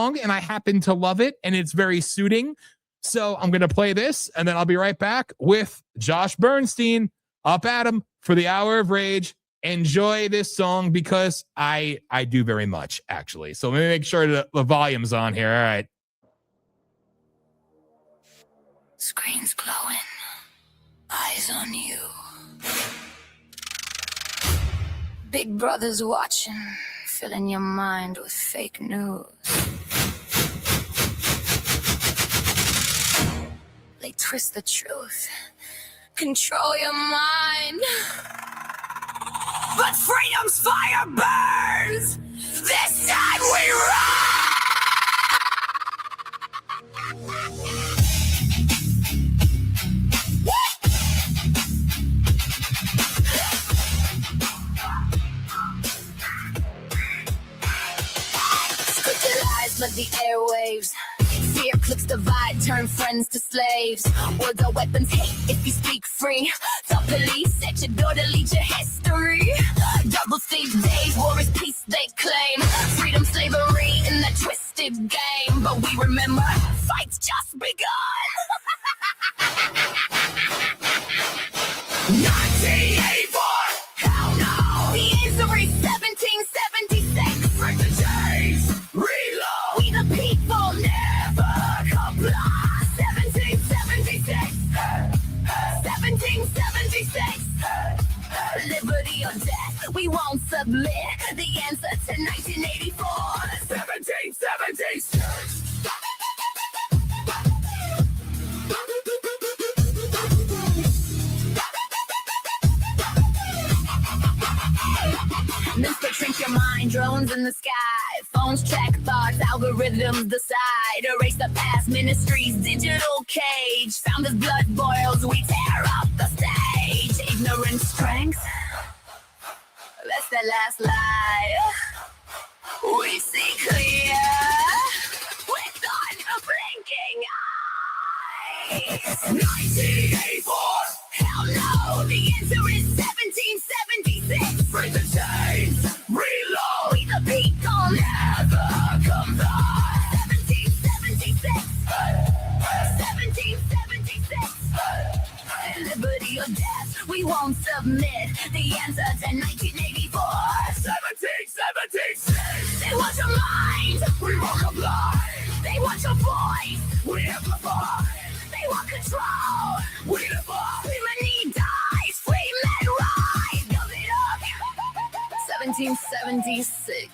and I happen to love it, and it's very suiting. So I'm going to play this, and then I'll be right back with Josh Bernstein. Up at him for the Hour of Rage. Enjoy this song because I do very much, actually. So let me make sure that the volume's on here. All right. Screen's glowing. Eyes on you. Big brother's watching, filling your mind with fake news. They twist the truth, control your mind. But freedom's fire burns. This time we rise. Flood the airwaves. Fear clicks divide, turn friends to slaves. Words are weapons, hate if you speak free. Tell police at your door to lead your history. Double thief days, war is peace they claim. Freedom, slavery in that twisted game. But we remember, fight's just begun. 1984, hell no. The answer is 1776. Break the chains, reload. We the people never comply. 1776, 1776. Liberty or death, we won't submit. The answer to 1984, 1776. Mr. Shrink your mind, drones in the sky. Phones track thoughts, algorithms decide. Erase the past, ministry's digital cage. Founders' blood boils, we tear up the stage. Ignorant strength, that's the last lie. We see clear with unblinking eyes. 1984, hell no, the answer is 1776. Break the chains, reload. We the people never come back. 1776, 1776. Liberty or death, we won't submit. The answer to 1984, 1776. They want your mind, we won't comply. They want your voice, we amplify. They want control, we defy. Women dies, free men rise. Build it up. 1776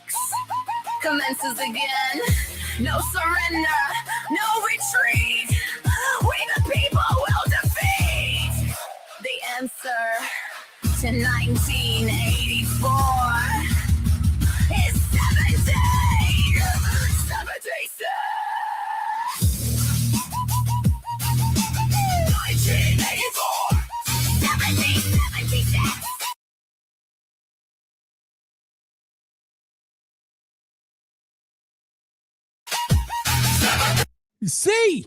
commences again. No surrender, no retreat. We the people will defeat. The answer to 1984 is 1776. 1984, 1776. See,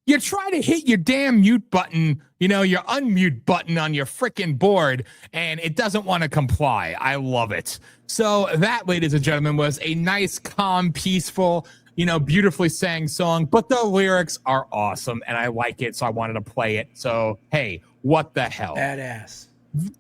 you try to hit your damn mute button, your unmute button on your freaking board, and it doesn't want to comply. I love it. So that, ladies and gentlemen, was a nice, calm, peaceful, beautifully sang song, but the lyrics are awesome, and I like it, so I wanted to play it. So, hey, what the hell? Badass.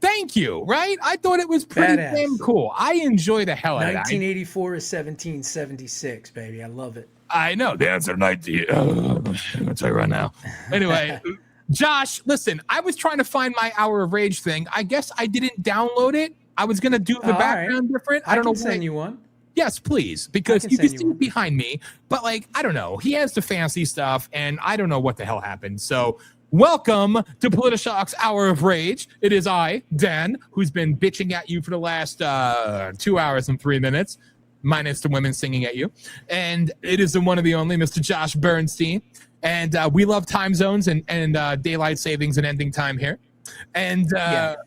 Thank you, right? I thought it was pretty damn cool. I enjoy the hell out of it. 1984 is 1776, baby. I love it. I know. The answer 19. I'm going to tell you right now. Anyway, Josh, listen, I was trying to find my Hour of Rage thing. I guess I didn't download it. I was going to do the background different. I don't know. Send you one. Yes, please, because you can see it behind me. But, I don't know. He has the fancy stuff, and I don't know what the hell happened. So, welcome to Politishock's Hour of Rage. It is I, Dan, who's been bitching at you for the last 2 hours and 3 minutes. Minus the women singing at you. And it is the one of the only Mr. Josh Bernstein. And we love time zones and daylight savings and ending time here. And sure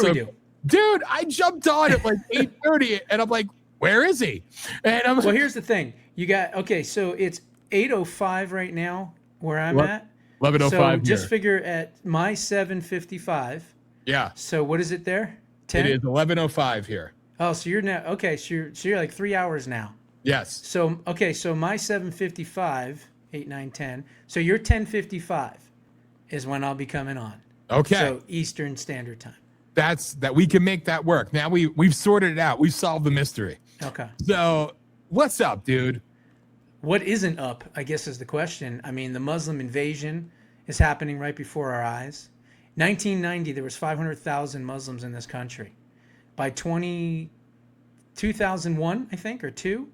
we do. Dude, I jumped on at 8:30 and I'm like, where is he? And I'm well, here's the thing. You got, so it's 8:05 right now where I'm at. 11:05 So here. just figure at my 7:55. Yeah. So what is it there? 10? It is 11:05 here. Oh, so you're now, so you're like 3 hours now. Yes. So okay, so my 7:55, 8, 9, 10. So your 10:55 is when I'll be coming on. Okay. So Eastern Standard Time. That we can make that work. Now we've sorted it out. We've solved the mystery. Okay. So what's up, dude? What isn't up, I guess, is the question. I mean, the Muslim invasion is happening right before our eyes. 1990, there was 500,000 Muslims in this country. By 2001, I think, or 2,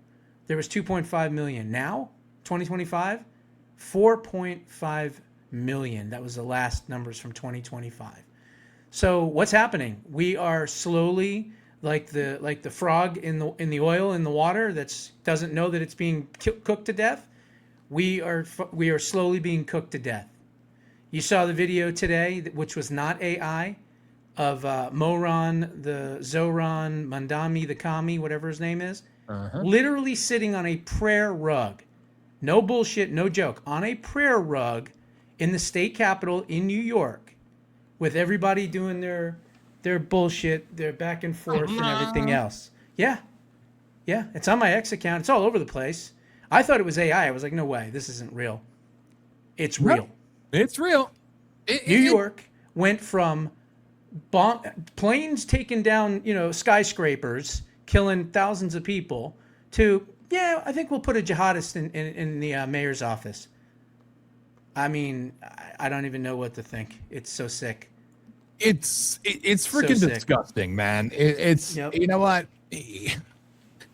there was 2.5 million. Now, 2025, 4.5 million. That was the last numbers from 2025. So what's happening? We are slowly like the frog in the oil in the water that doesn't know that it's being cooked to death. We are slowly being cooked to death. You saw the video today, which was not AI, of Moran, the Zoran Mandami, the Kami, whatever his name is, literally sitting on a prayer rug. No bullshit, no joke. On a prayer rug in the state capitol in New York, with everybody doing their bullshit, their back and forth and everything else. Yeah. Yeah. It's on my X account. It's all over the place. I thought it was AI. I was like, no way. This isn't real. It's real. It's real. New York went from planes taking down, skyscrapers, killing thousands of people, to, yeah, I think we'll put a jihadist in the mayor's office. I mean, I don't even know what to think. It's so sick. It's freaking So disgusting, man. It's Yep. You know what?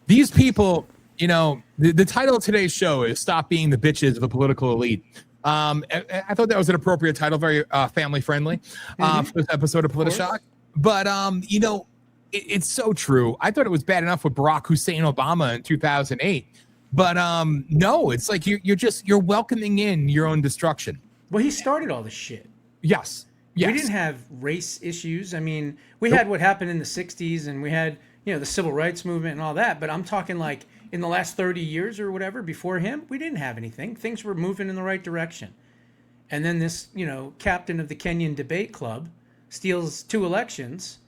These people, the title of today's show is "Stop Being the Bitches of the Political Elite." I thought that was an appropriate title, very family friendly for this episode of Politishock. But it's so true. I thought it was bad enough with Barack Hussein Obama in 2008. But no, it's like you're welcoming in your own destruction. Well, he started all this shit. Yes. We didn't have race issues. I mean, we had what happened in the 60s, and we had, the civil rights movement and all that. But I'm talking like in the last 30 years or whatever before him, we didn't have anything. Things were moving in the right direction. And then this, captain of the Kenyan debate club steals 2 elections.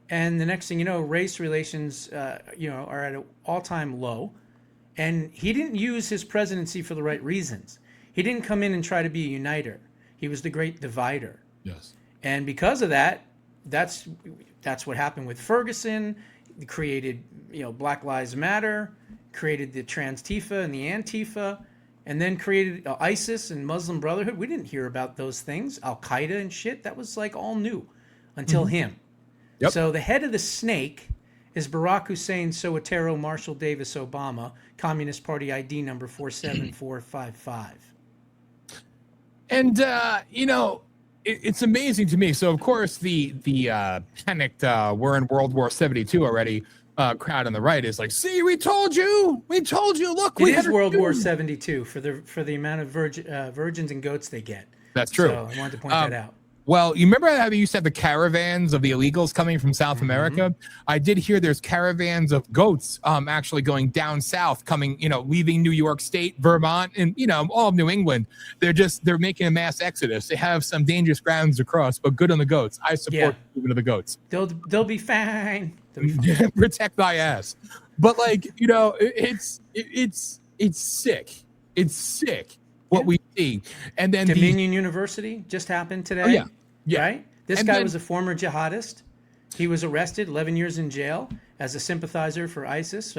And the next thing you know, race relations, are at an all-time low. And he didn't use his presidency for the right reasons. He didn't come in and try to be a uniter. He was the great divider. Yes. And because of that, that's what happened with Ferguson. He created, Black Lives Matter, created the Trans-Tifa and the Antifa, and then created ISIS and Muslim Brotherhood. We didn't hear about those things. Al-Qaeda and shit. That was like all new until him. Yep. So the head of the snake is Barack Hussein Soetoro Marshall Davis Obama, Communist Party ID number 47455. And it's amazing to me. So of course the panicked we're in World War 72 already crowd on the right is like, see, we told you, look, It is World War 72 for the amount of virgins and goats they get. That's true. So I wanted to point that out. Well, you remember how they used to have the caravans of the illegals coming from South America? I did hear there's caravans of goats actually going down south, coming, leaving New York State, Vermont, and, all of New England. They're making a mass exodus. They have some dangerous grounds to cross, but good on the goats. I support moving of the goats. They'll be fine. They'll be fine. Protect thy ass. But it's sick. It's sick what we see. And then Dominion University just happened today. Oh, yeah. Yeah. Right? This guy was a former jihadist. He was arrested, 11 years in jail as a sympathizer for ISIS,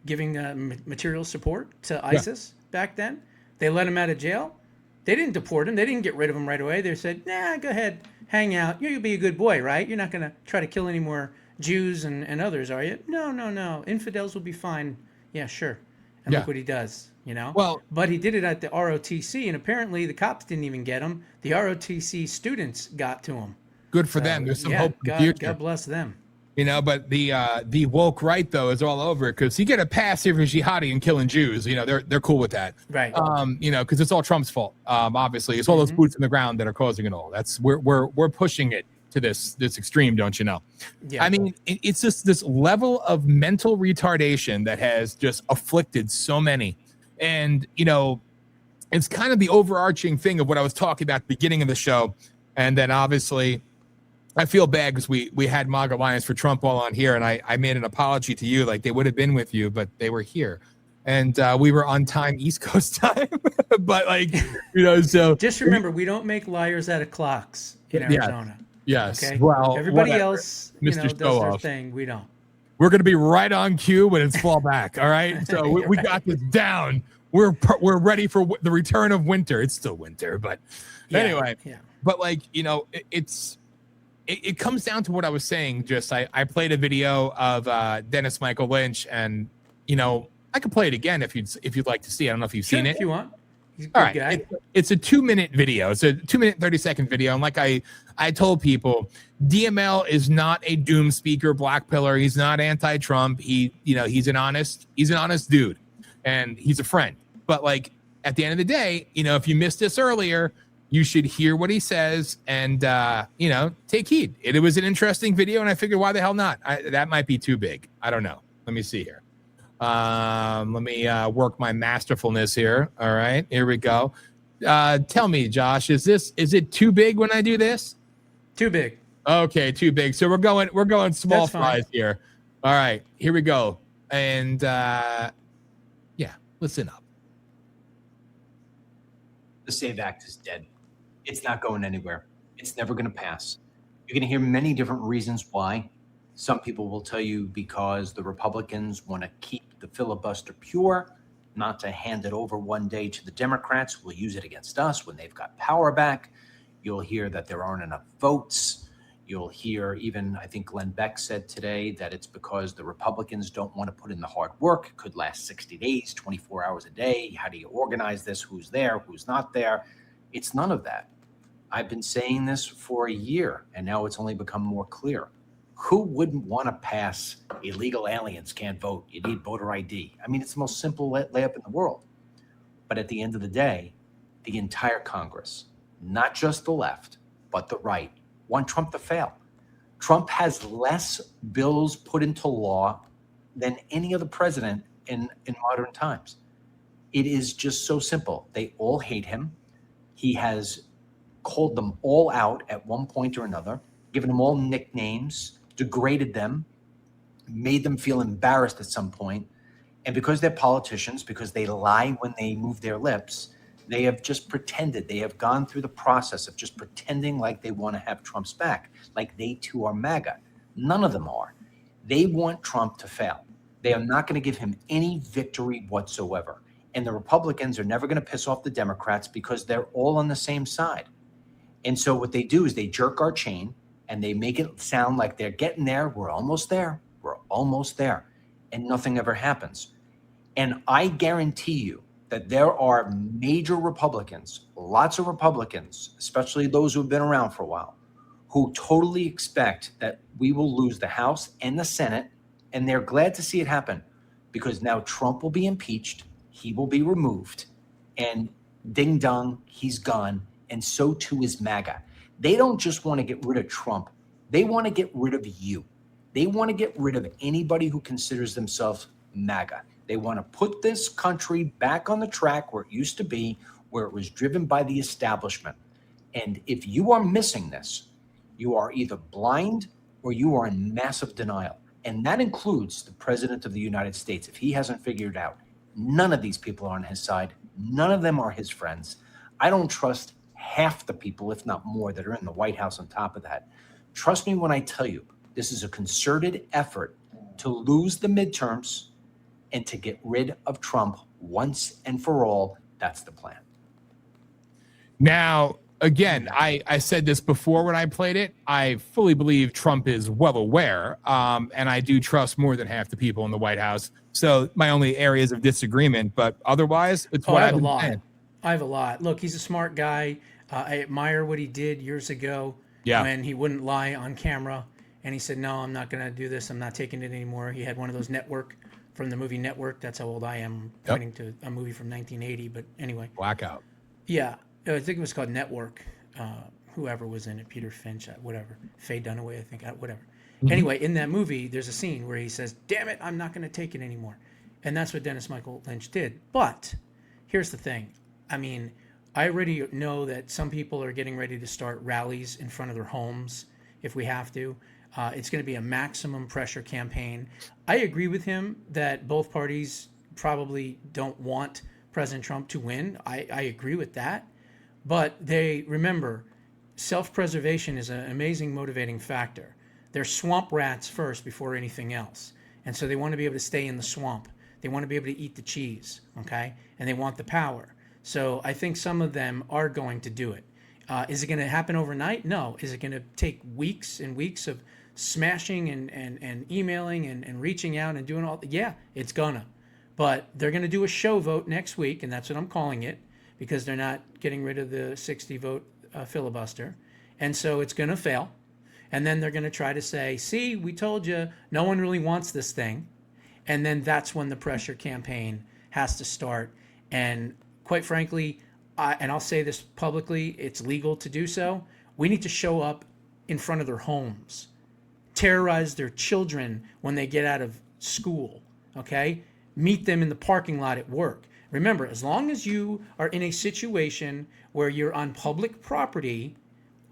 giving material support to ISIS back then. They let him out of jail. They didn't deport him. They didn't get rid of him right away. They said, nah, go ahead, hang out. You'll be a good boy, right? You're not going to try to kill any more Jews and others, are you? No. Infidels will be fine. Yeah, sure. And look what he does. Well, but he did it at the ROTC, and apparently the cops didn't even get him. The ROTC students got to him. Good for them. There's some hope in the future. God bless them. But the woke right though is all over it because you get a pass here for jihadi and killing Jews. They're cool with that, right? Because it's all Trump's fault. Obviously, it's all those boots in the ground that are causing it all. That's we're pushing it to this extreme, don't you know? Yeah. I mean, it's just this level of mental retardation that has just afflicted so many. And, it's kind of the overarching thing of what I was talking about at the beginning of the show. And then obviously I feel bad because we had MAGA Alliance for Trump all on here, and I made an apology to you, like they would have been with you, but they were here, and we were on time, East Coast time, but like so Just remember, we don't make liars out of clocks in Arizona. Yes. Okay. Well, everybody whatever. else, Mr. does their Show-off. thing. We don't. We're gonna be right on cue when it's fall back. All right. So we got this down. We're ready for the return of winter. It's still winter, but anyway. Yeah. But like it comes down to what I was saying. Just I played a video of Dennis Michael Lynch, and I could play it again if you'd like to see. I don't know if you've seen it. If you want. He's a good All right. guy. It's a 2-minute video. It's a 2-minute 30-second video. And like I told people, DML is not a doom speaker, black pillar. He's not anti-Trump. He's an honest dude, and he's a friend. But like at the end of the day, if you missed this earlier, you should hear what he says and take heed. It was an interesting video, and I figured, why the hell not? That might be too big. I don't know. Let me see here. Let me work my masterfulness here. All right, here we go. Tell me, Josh, is it too big when I do this? Too big. Okay, too big. So we're going small That's fine. fries here. All right, here we go. And listen up. The SAVE Act is dead. It's not going anywhere. It's never going to pass. You're going to hear many different reasons why. Some people will tell you because the Republicans want to keep the filibuster pure, not to hand it over one day to the Democrats who will use it against us when they've got power back. You'll hear that there aren't enough votes. You'll hear even, I think Glenn Beck said today, that it's because the Republicans don't want to put in the hard work. It could last 60 days, 24 hours a day. How do you organize this? Who's there? Who's not there? It's none of that. I've been saying this for a year, and now it's only become more clear. Who wouldn't want to pass illegal aliens can't vote? You need voter ID. I mean, it's the most simple layup in the world. But at the end of the day, the entire Congress, not just the left, but the right, want Trump to fail. Trump has less bills put into law than any other president in modern times. It is just so simple. They all hate him. He has called them all out at one point or another, given them all nicknames, degraded them, made them feel embarrassed at some point. And because they're politicians, because they lie when they move their lips, they have just pretended. They have gone through the process of just pretending like they want to have Trump's back, like they too are MAGA. None of them are. They want Trump to fail. They are not going to give him any victory whatsoever. And the Republicans are never going to piss off the Democrats because they're all on the same side. And so what they do is they jerk our chain and they make it sound like they're getting there. We're almost there. We're almost there. And nothing ever happens. And I guarantee you that there are major Republicans, lots of Republicans, especially those who have been around for a while, who totally expect that we will lose the House and the Senate. And they're glad to see it happen because now Trump will be impeached. He will be removed. And ding dong, he's gone. And so too is MAGA. They don't just want to get rid of Trump. They want to get rid of you. They want to get rid of anybody who considers themselves MAGA. They want to put this country back on the track where it used to be, where it was driven by the establishment. And if you are missing this, you are either blind or you are in massive denial. And that includes the President of the United States. If he hasn't figured it out, none of these people are on his side. None of them are his friends. I don't trust half the people, if not more, that are in the White House on top of that. Trust me when I tell you, this is a concerted effort to lose the midterms and to get rid of Trump once and for all. That's the plan. Now, again, I said this before when I played it. I fully believe Trump is well aware, and I do trust more than half the people in the White House. So my only areas of disagreement, but otherwise, it's what I've been saying. I have a lot. Look, he's a smart guy. I admire what he did years ago when he wouldn't lie on camera. And he said, no, I'm not going to do this. I'm not taking it anymore. He had one of those Network from the movie Network. That's how old I am, pointing to a movie from 1980. But anyway. Blackout. Yeah. I think it was called Network. Whoever was in it, Peter Finch, whatever. Faye Dunaway, I think, whatever. Mm-hmm. Anyway, in that movie, there's a scene where he says, damn it, I'm not going to take it anymore. And that's what Dennis Michael Lynch did. But here's the thing. I mean, I already know that some people are getting ready to start rallies in front of their homes if we have to. It's going to be a maximum pressure campaign. I agree with him that both parties probably don't want President Trump to win. I agree with that. But they remember, self-preservation is an amazing motivating factor. They're swamp rats first before anything else. And so they want to be able to stay in the swamp. They want to be able to eat the cheese, okay? And they want the power. So I think some of them are going to do it. Is it going to happen overnight? No. Is it going to take weeks and weeks of smashing and emailing and reaching out and doing all? Yeah, it's gonna. But they're going to do a show vote next week, and that's what I'm calling it, because they're not getting rid of the 60 vote filibuster. And so it's going to fail. And then they're going to try to say, see, we told you, no one really wants this thing. And then that's when the pressure campaign has to start. And quite frankly, and I'll say this publicly, it's legal to do so. We need to show up in front of their homes, terrorize their children when they get out of school, okay? Meet them in the parking lot at work. Remember, as long as you are in a situation where you're on public property,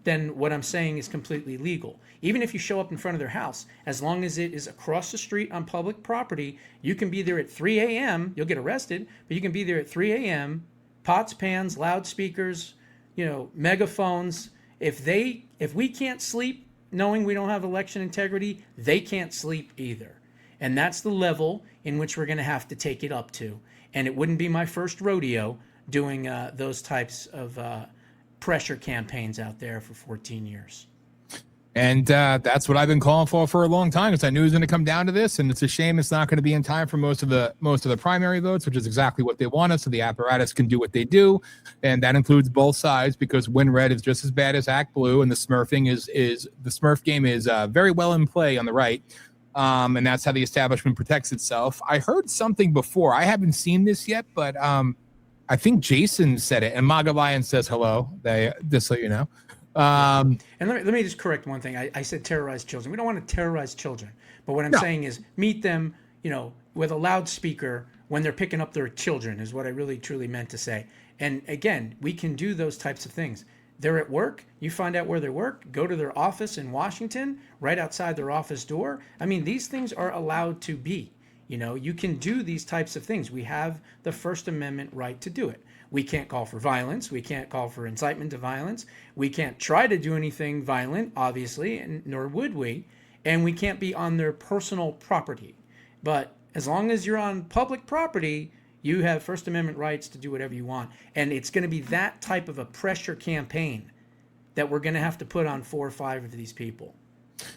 then what I'm saying is completely legal. Even if you show up in front of their house, as long as it is across the street on public property, you can be there at 3 a.m. You'll get arrested, but you can be there at 3 a.m. Pots, pans, loudspeakers, megaphones. If we can't sleep knowing we don't have election integrity, they can't sleep either. And that's the level in which we're going to have to take it up to. And it wouldn't be my first rodeo doing those types of pressure campaigns out there for 14 years. And that's what I've been calling for a long time, because I knew it was going to come down to this, and it's a shame it's not going to be in time for most of the primary votes, which is exactly what they wanted, so the apparatus can do what they do, and that includes both sides, because Win Red is just as bad as Act Blue, and the Smurfing is the Smurf game is very well in play on the right, and that's how the establishment protects itself. I heard something before. I haven't seen this yet, but I think Jason said it, and Maga Lion says hello. Just so you know. And let me just correct one thing. I said terrorize children. We don't want to terrorize children. But what I'm saying is meet them, with a loudspeaker when they're picking up their children is what I really truly meant to say. And again, we can do those types of things. They're at work. You find out where they work. Go to their office in Washington, right outside their office door. I mean, these things are allowed to be. You can do these types of things. We have the First Amendment right to do it. We can't call for violence. We can't call for incitement to violence. We can't try to do anything violent, obviously, and nor would we. And we can't be on their personal property. But as long as you're on public property, you have First Amendment rights to do whatever you want. And it's going to be that type of a pressure campaign that we're going to have to put on 4 or 5 of these people.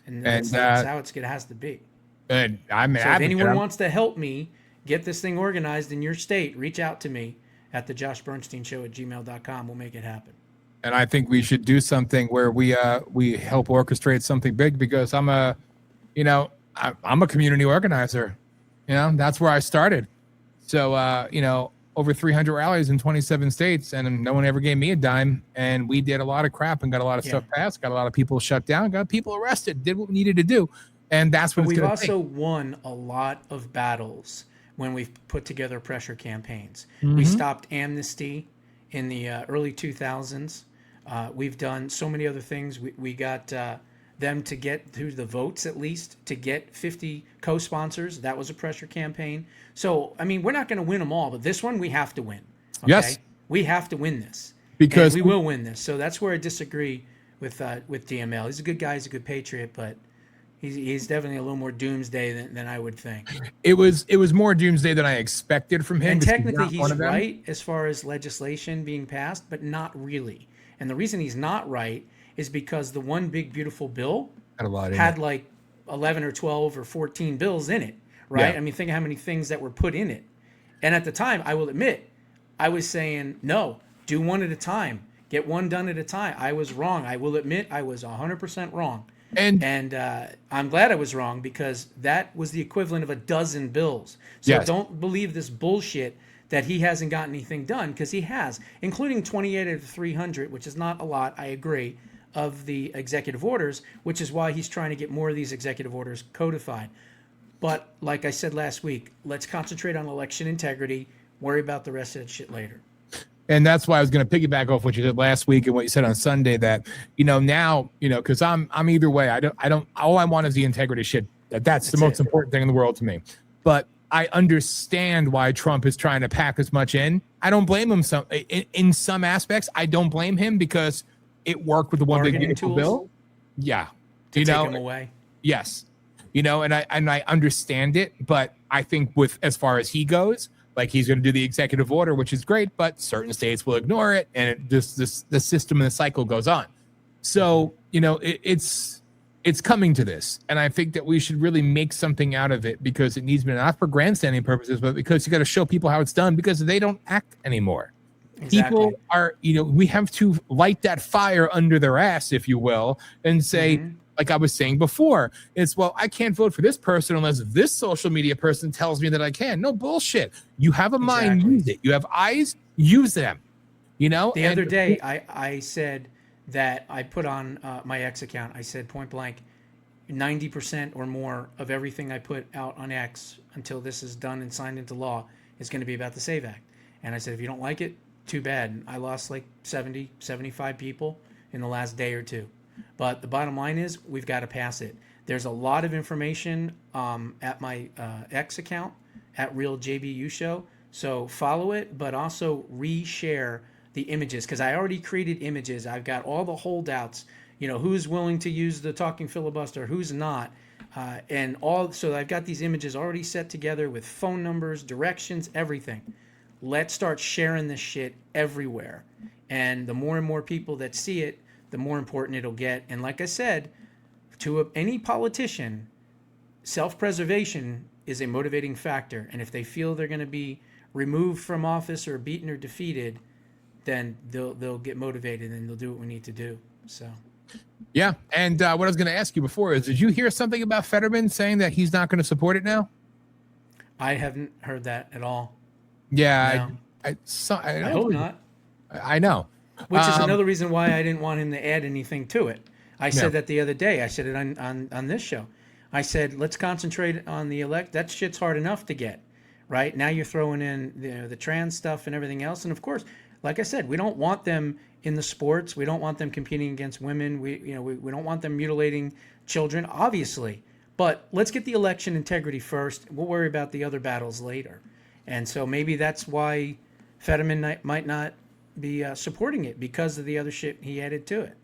And that's how it has to be. And so if anyone wants to help me get this thing organized in your state, reach out to me at thejoshbernsteinshow@gmail.com. We'll make it happen. And I think we should do something where we help orchestrate something big, because I'm a community organizer. That's where I started. So over 300 rallies in 27 states, and no one ever gave me a dime. And we did a lot of crap and got a lot of stuff passed, got a lot of people shut down, got people arrested, did what we needed to do. And that's what we've also won a lot of battles when we've put together pressure campaigns. Mm-hmm. We stopped amnesty in the early 2000s. We've done so many other things. We got them to get through the votes, at least, to get 50 co-sponsors. That was a pressure campaign. So, I mean, we're not going to win them all, but this one we have to win. Okay? Yes. We have to win this. Because we will win this. So that's where I disagree with DML. He's a good guy. He's a good patriot, but he's definitely a little more doomsday than I would think. It was more doomsday than I expected from him. And technically, he's right as far as legislation being passed, but not really. And the reason he's not right is because the one big beautiful bill had like 11 or 12 or 14 bills in it, right? Yeah. I mean, think of how many things that were put in it. And at the time, I will admit, I was saying, no, do one at a time. Get one done at a time. I was wrong. I will admit I was 100% wrong. And I'm glad I was wrong, because that was the equivalent of a dozen bills. So don't believe this bullshit that he hasn't gotten anything done, because he has, including 28 of the 300, which is not a lot, I agree, of the executive orders, which is why he's trying to get more of these executive orders codified. But like I said last week, let's concentrate on election integrity, worry about the rest of that shit later. And that's why I was going to piggyback off what you did last week and what you said on Sunday, that, now, because I'm either way. I don't, all I want is the integrity shit. That's the most important thing in the world to me. But I understand why Trump is trying to pack as much in. I don't blame him in some aspects. I don't blame him because it worked with the one big beautiful bill. Yeah. Take him away. Yes. And I understand it, but I think with as far as he goes, like, he's going to do the executive order, which is great, but certain states will ignore it, and the system and the cycle goes on. So, it's coming to this, and I think that we should really make something out of it, because it needs to be not for grandstanding purposes, but because you got to show people how it's done, because they don't act anymore. Exactly. People are, we have to light that fire under their ass, if you will, and say, like I was saying before, it's, well, I can't vote for this person unless this social media person tells me that I can. No bullshit. You have a mind, use it. You have eyes, use them. The other day, I said that I put on my X account, I said point blank, 90% or more of everything I put out on X until this is done and signed into law is going to be about the SAVE Act. And I said, if you don't like it, too bad. And I lost like 70, 75 people in the last day or two. But the bottom line is, we've got to pass it. There's a lot of information at my X account, at Real JBU Show. So follow it, but also reshare the images, because I already created images. I've got all the holdouts, who's willing to use the talking filibuster, who's not. So I've got these images already set together with phone numbers, directions, everything. Let's start sharing this shit everywhere. And the more and more people that see it, the more important it'll get. And like I said, to any politician, self-preservation is a motivating factor. And if they feel they're going to be removed from office or beaten or defeated, then they'll get motivated and they'll do what we need to do. So, yeah. And what I was going to ask you before is, did you hear something about Fetterman saying that he's not going to support it now? I haven't heard that at all. Yeah, no. I hope not. I know. Which is another reason why I didn't want him to add anything to it. I said that the other day. I said it on this show. I said, let's concentrate on the elect. That shit's hard enough to get, right? Now you're throwing in the trans stuff and everything else. And of course, like I said, we don't want them in the sports. We don't want them competing against women. We don't want them mutilating children, obviously. But let's get the election integrity first. We'll worry about the other battles later. And so maybe that's why Fetterman might not be supporting it, because of the other shit he added to it.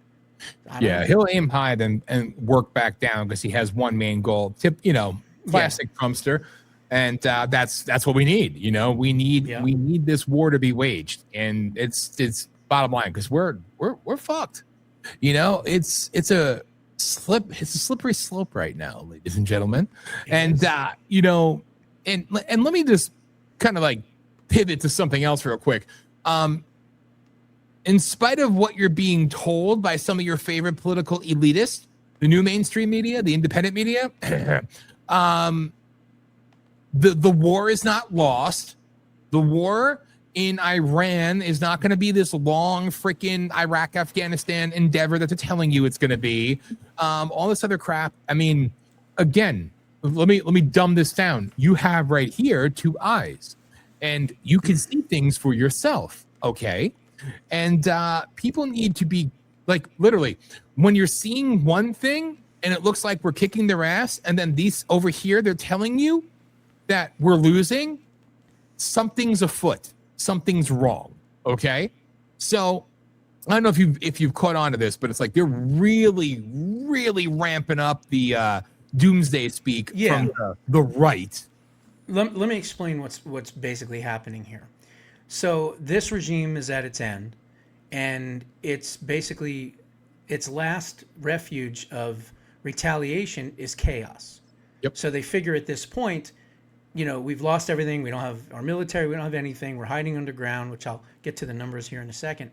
Yeah, he'll aim high and work back down, because he has one main goal. Classic Trumpster, and that's what we need. We need this war to be waged, and it's bottom line, because we're fucked. It's a slippery slope right now, ladies and gentlemen. And and let me just kind of like pivot to something else real quick. In spite of what you're being told by some of your favorite political elitists, the new mainstream media, the independent media, the war is not lost. The war in Iran is not going to be this long freaking Iraq, Afghanistan endeavor that they're telling you it's going to be. All this other crap. I mean, again, let me dumb this down. You have right here 2 eyes, and you can see things for yourself. Okay. And people need to be, like, literally, when you're seeing one thing and it looks like we're kicking their ass, and then these over here, they're telling you that we're losing, something's afoot. Something's wrong. Okay. So I don't know if you've caught on to this, but it's like they're really, really ramping up the doomsday speak from the right. Let me explain what's basically happening here. So this regime is at its end, and it's basically its last refuge of retaliation is chaos. Yep. So they figure at this point, we've lost everything. We don't have our military. We don't have anything. We're hiding underground, which I'll get to the numbers here in a second.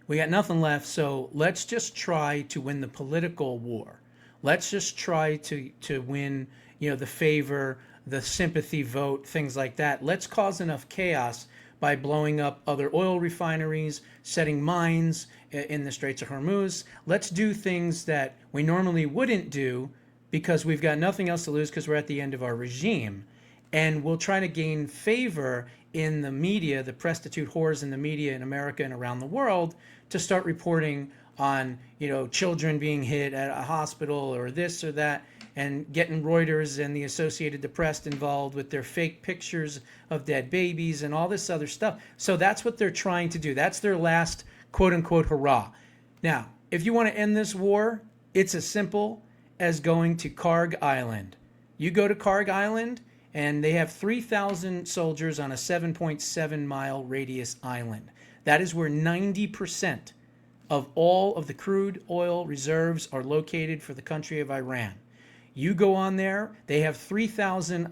We got nothing left. So let's just try to win the political war. Let's just try to win, the favor, the sympathy vote, things like that. Let's cause enough chaos by blowing up other oil refineries, setting mines in the Straits of Hormuz. Let's do things that we normally wouldn't do, because we've got nothing else to lose, because we're at the end of our regime. and will try to gain favor in the media, the prostitute whores in the media in America and around the world, to start reporting on, children being hit at a hospital or this or that, and getting Reuters and the Associated Press involved with their fake pictures of dead babies and all this other stuff. So that's what they're trying to do. That's their last quote unquote hurrah. Now, if you want to end this war, it's as simple as going to Karg Island. You go to Karg Island, and they have 3,000 soldiers on a 7.7 mile radius island. That is where 90% of all of the crude oil reserves are located for the country of Iran. You go on there, they have 3,000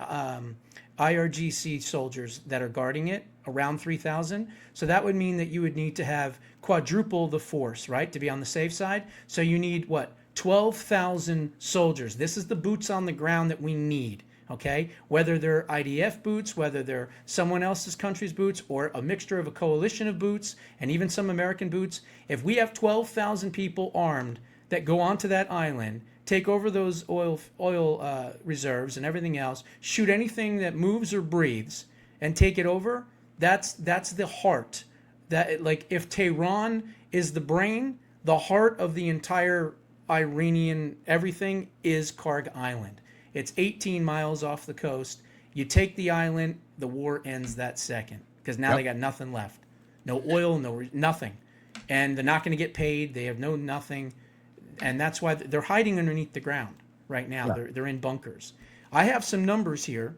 IRGC soldiers that are guarding it, around 3,000. So that would mean that you would need to have quadruple the force, right, to be on the safe side. So you need what? 12,000 soldiers. This is the boots on the ground that we need. Okay, whether they're IDF boots, whether they're someone else's country's boots, or a mixture of a coalition of boots, and even some American boots, if we have 12,000 people armed that go onto that island, take over those oil reserves and everything else, shoot anything that moves or breathes, and take it over, that's the heart. That, like, if Tehran is the brain, the heart of the entire Iranian everything is Karg Island. It's 18 miles off the coast. You take the island, the war ends that second, because now they got nothing left. No oil, nothing. And they're not going to get paid. They have nothing. And that's why they're hiding underneath the ground right now. Yeah. They're in bunkers. I have some numbers here.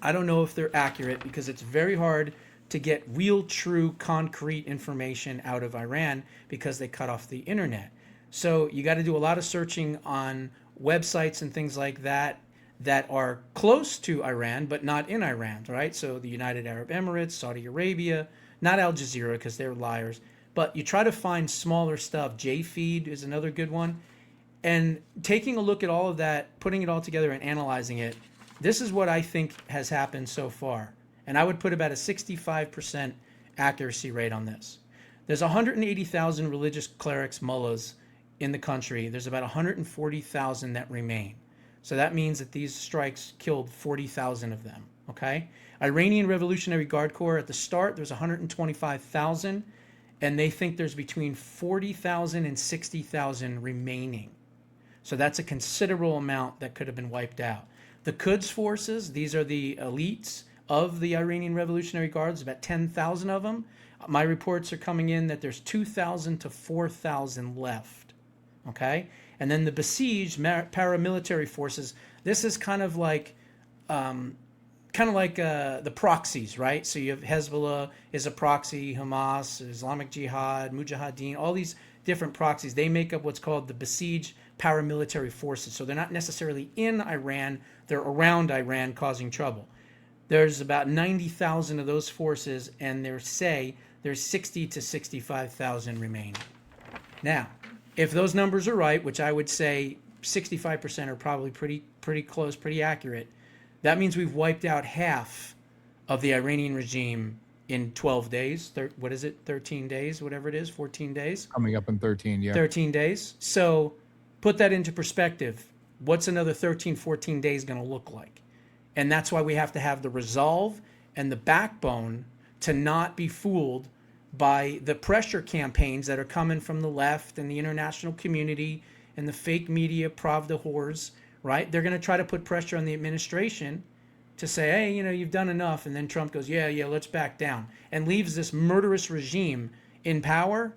I don't know if they're accurate, because it's very hard to get real, true, concrete information out of Iran because they cut off the internet. So you got to do a lot of searching on websites and things like that are close to Iran but not in Iran, right? So the United Arab Emirates, Saudi Arabia, not Al Jazeera because they're liars, but you try to find smaller stuff. JFeed is another good one. And taking a look at all of that, putting it all together and analyzing it, this is what I think has happened so far. And I would put about a 65% accuracy rate on this. There's 180,000 religious clerics, mullahs, in the country. There's about 140,000 that remain. So that means that these strikes killed 40,000 of them, okay? Iranian Revolutionary Guard Corps, at the start, there's 125,000, and they think there's between 40,000 and 60,000 remaining. So that's a considerable amount that could have been wiped out. The Quds forces, these are the elites of the Iranian Revolutionary Guards, about 10,000 of them. My reports are coming in that there's 2,000 to 4,000 left. Okay, and then the besieged paramilitary forces. This is kind of like the proxies, right? So you have Hezbollah is a proxy, Hamas, Islamic Jihad, Mujahideen, all these different proxies. They make up what's called the besieged paramilitary forces. So they're not necessarily in Iran; they're around Iran, causing trouble. There's about 90,000 of those forces, and there's 60 to 65,000 remaining. Now, if those numbers are right, which I would say 65% are probably pretty close, pretty accurate, that means we've wiped out half of the Iranian regime in 12 days. 13 days, whatever it is, 14 days? Coming up in 13, yeah. 13 days. So put that into perspective. What's another 13, 14 days going to look like? And that's why we have to have the resolve and the backbone to not be fooled by the pressure campaigns that are coming from the left and the international community and the fake media, Pravda whores, right? They're going to try to put pressure on the administration to say, hey, you've done enough. And then Trump goes, yeah, let's back down, and leaves this murderous regime in power.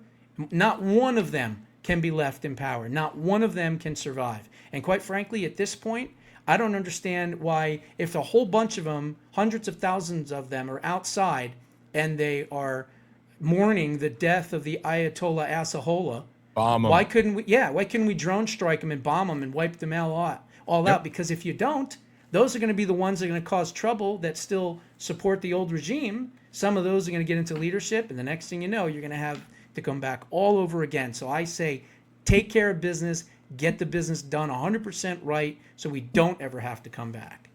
Not one of them can be left in power. Not one of them can survive. And quite frankly, at this point, I don't understand why, if a whole bunch of them, hundreds of thousands of them, are outside and they are mourning the death of the Ayatollah Assahola, bomb them. Why couldn't we drone strike them and bomb them and wipe them all out? Because if you don't, those are going to be the ones that are going to cause trouble that still support the old regime. Some of those are going to get into leadership, and the next thing you know, you're going to have to come back all over again. So I say, take care of business, get the business done 100% right, so we don't ever have to come back.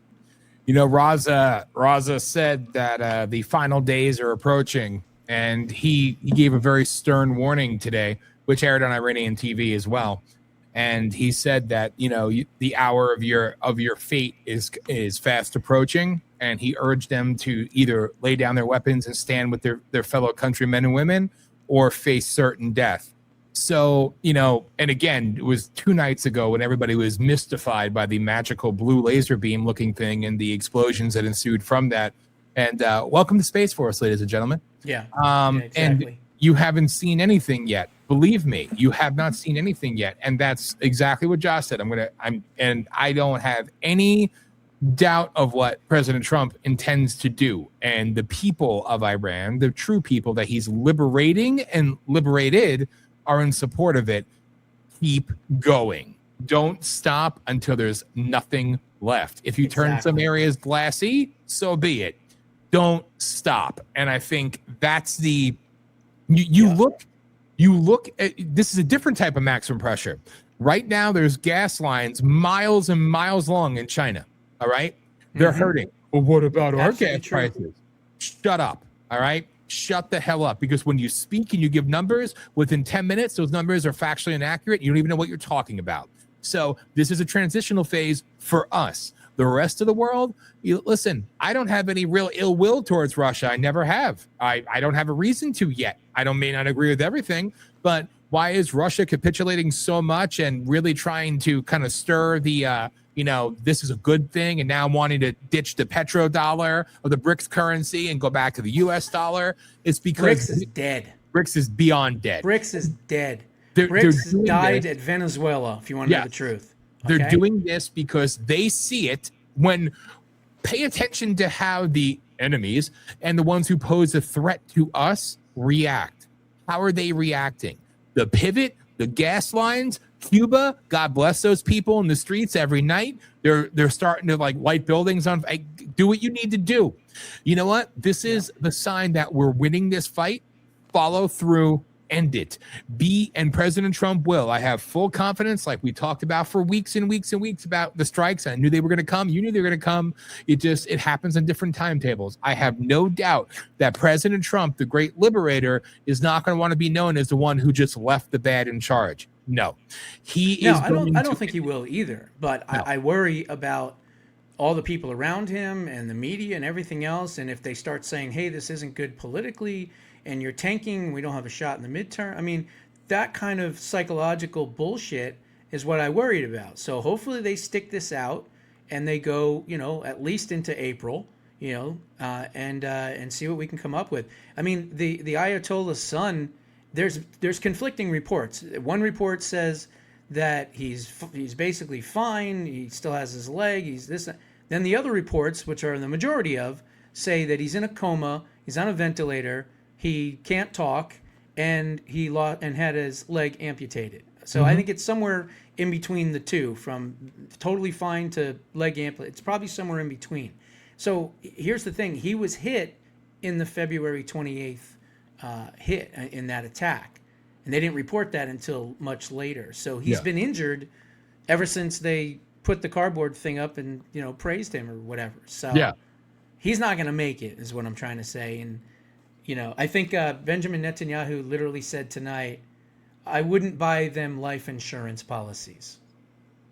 Raza said that the final days are approaching. And he gave a very stern warning today, which aired on Iranian TV as well. And he said that the hour of your fate is fast approaching, and he urged them to either lay down their weapons and stand with their fellow countrymen and women or face certain death. So, and again, it was 2 nights ago when everybody was mystified by the magical blue laser beam looking thing and the explosions that ensued from that. And welcome to Space Force, ladies and gentlemen. Yeah. Exactly. And you haven't seen anything yet. Believe me, you have not seen anything yet. And that's exactly what Josh said. And I don't have any doubt of what President Trump intends to do. And the people of Iran, the true people that he's liberating and liberated, are in support of it. Keep going. Don't stop until there's nothing left. If you turn some areas glassy, so be it. Don't stop. And I think that's you look at, this is a different type of maximum pressure. Right now, there's gas lines miles and miles long in China. All right. They're hurting. Well, what about our gas prices? Shut up. All right. Shut the hell up, because when you speak and you give numbers, within 10 minutes, those numbers are factually inaccurate. You don't even know what you're talking about. So this is a transitional phase for us. The rest of the world, listen, I don't have any real ill will towards Russia. I never have. I don't have a reason to yet. May not agree with everything, but why is Russia capitulating so much and really trying to kind of stir the, this is a good thing, and now wanting to ditch the petrodollar or the BRICS currency and go back to the US dollar? It's because BRICS is dead. BRICS is beyond dead. BRICS is dead. They're BRICS died at Venezuela, if you want to know the truth. Okay? They're doing this because they see it. Pay attention to how the enemies and the ones who pose a threat to us react. How are they reacting? The pivot, the gas lines, Cuba, God bless those people in the streets every night. They're starting to light buildings on. Do what you need to do. You know what? This is the sign that we're winning this fight. Follow through. End it. And President Trump will. I have full confidence, like we talked about for weeks and weeks and weeks about the strikes. I knew they were going to come. You knew they were going to come. It happens on different timetables. I have no doubt that President Trump, the great liberator, is not going to want to be known as the one who just left the bad in charge. No, I don't think he will either. But no. I worry about all the people around him and the media and everything else. And if they start saying, "Hey, this isn't good politically," and you're tanking, we don't have a shot in the midterm. I mean, that kind of psychological bullshit is what I worried about. So hopefully they stick this out and they go, at least into April, and see what we can come up with. I mean, the Ayatollah's son, there's conflicting reports. One report says that he's basically fine. He still has his leg. He's this. Then the other reports, which are the majority of, say that he's in a coma. He's on a ventilator. He can't talk, and he had his leg amputated. So I think it's somewhere in between the two, from totally fine to leg amputated. It's probably somewhere in between. So here's the thing: he was hit in the February 28th hit in that attack, and they didn't report that until much later. So he's been injured ever since they put the cardboard thing up and praised him or whatever. So he's not going to make it, is what I'm trying to say. And I think Benjamin Netanyahu literally said tonight, "I wouldn't buy them life insurance policies."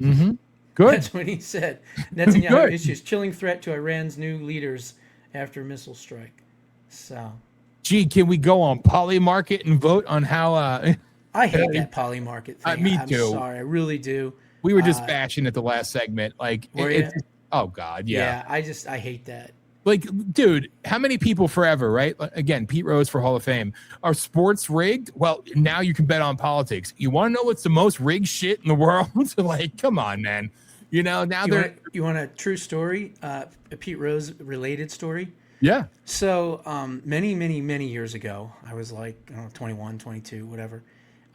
Mm-hmm. Good. That's what he said. Netanyahu issues chilling threat to Iran's new leaders after missile strike. So, gee, can we go on Polymarket and vote on how? I hate that Polymarket thing. Me too. I'm sorry, I really do. We were just bashing it the last segment. Oh God, yeah. I hate that. Dude, how many people forever, right? Again, Pete Rose for Hall of Fame. Are sports rigged? Well, now you can bet on politics. You want to know what's the most rigged shit in the world? Come on, man. Now you want a true story? A Pete Rose related story? Yeah. So many, many, many years ago, I was 21, 22, whatever.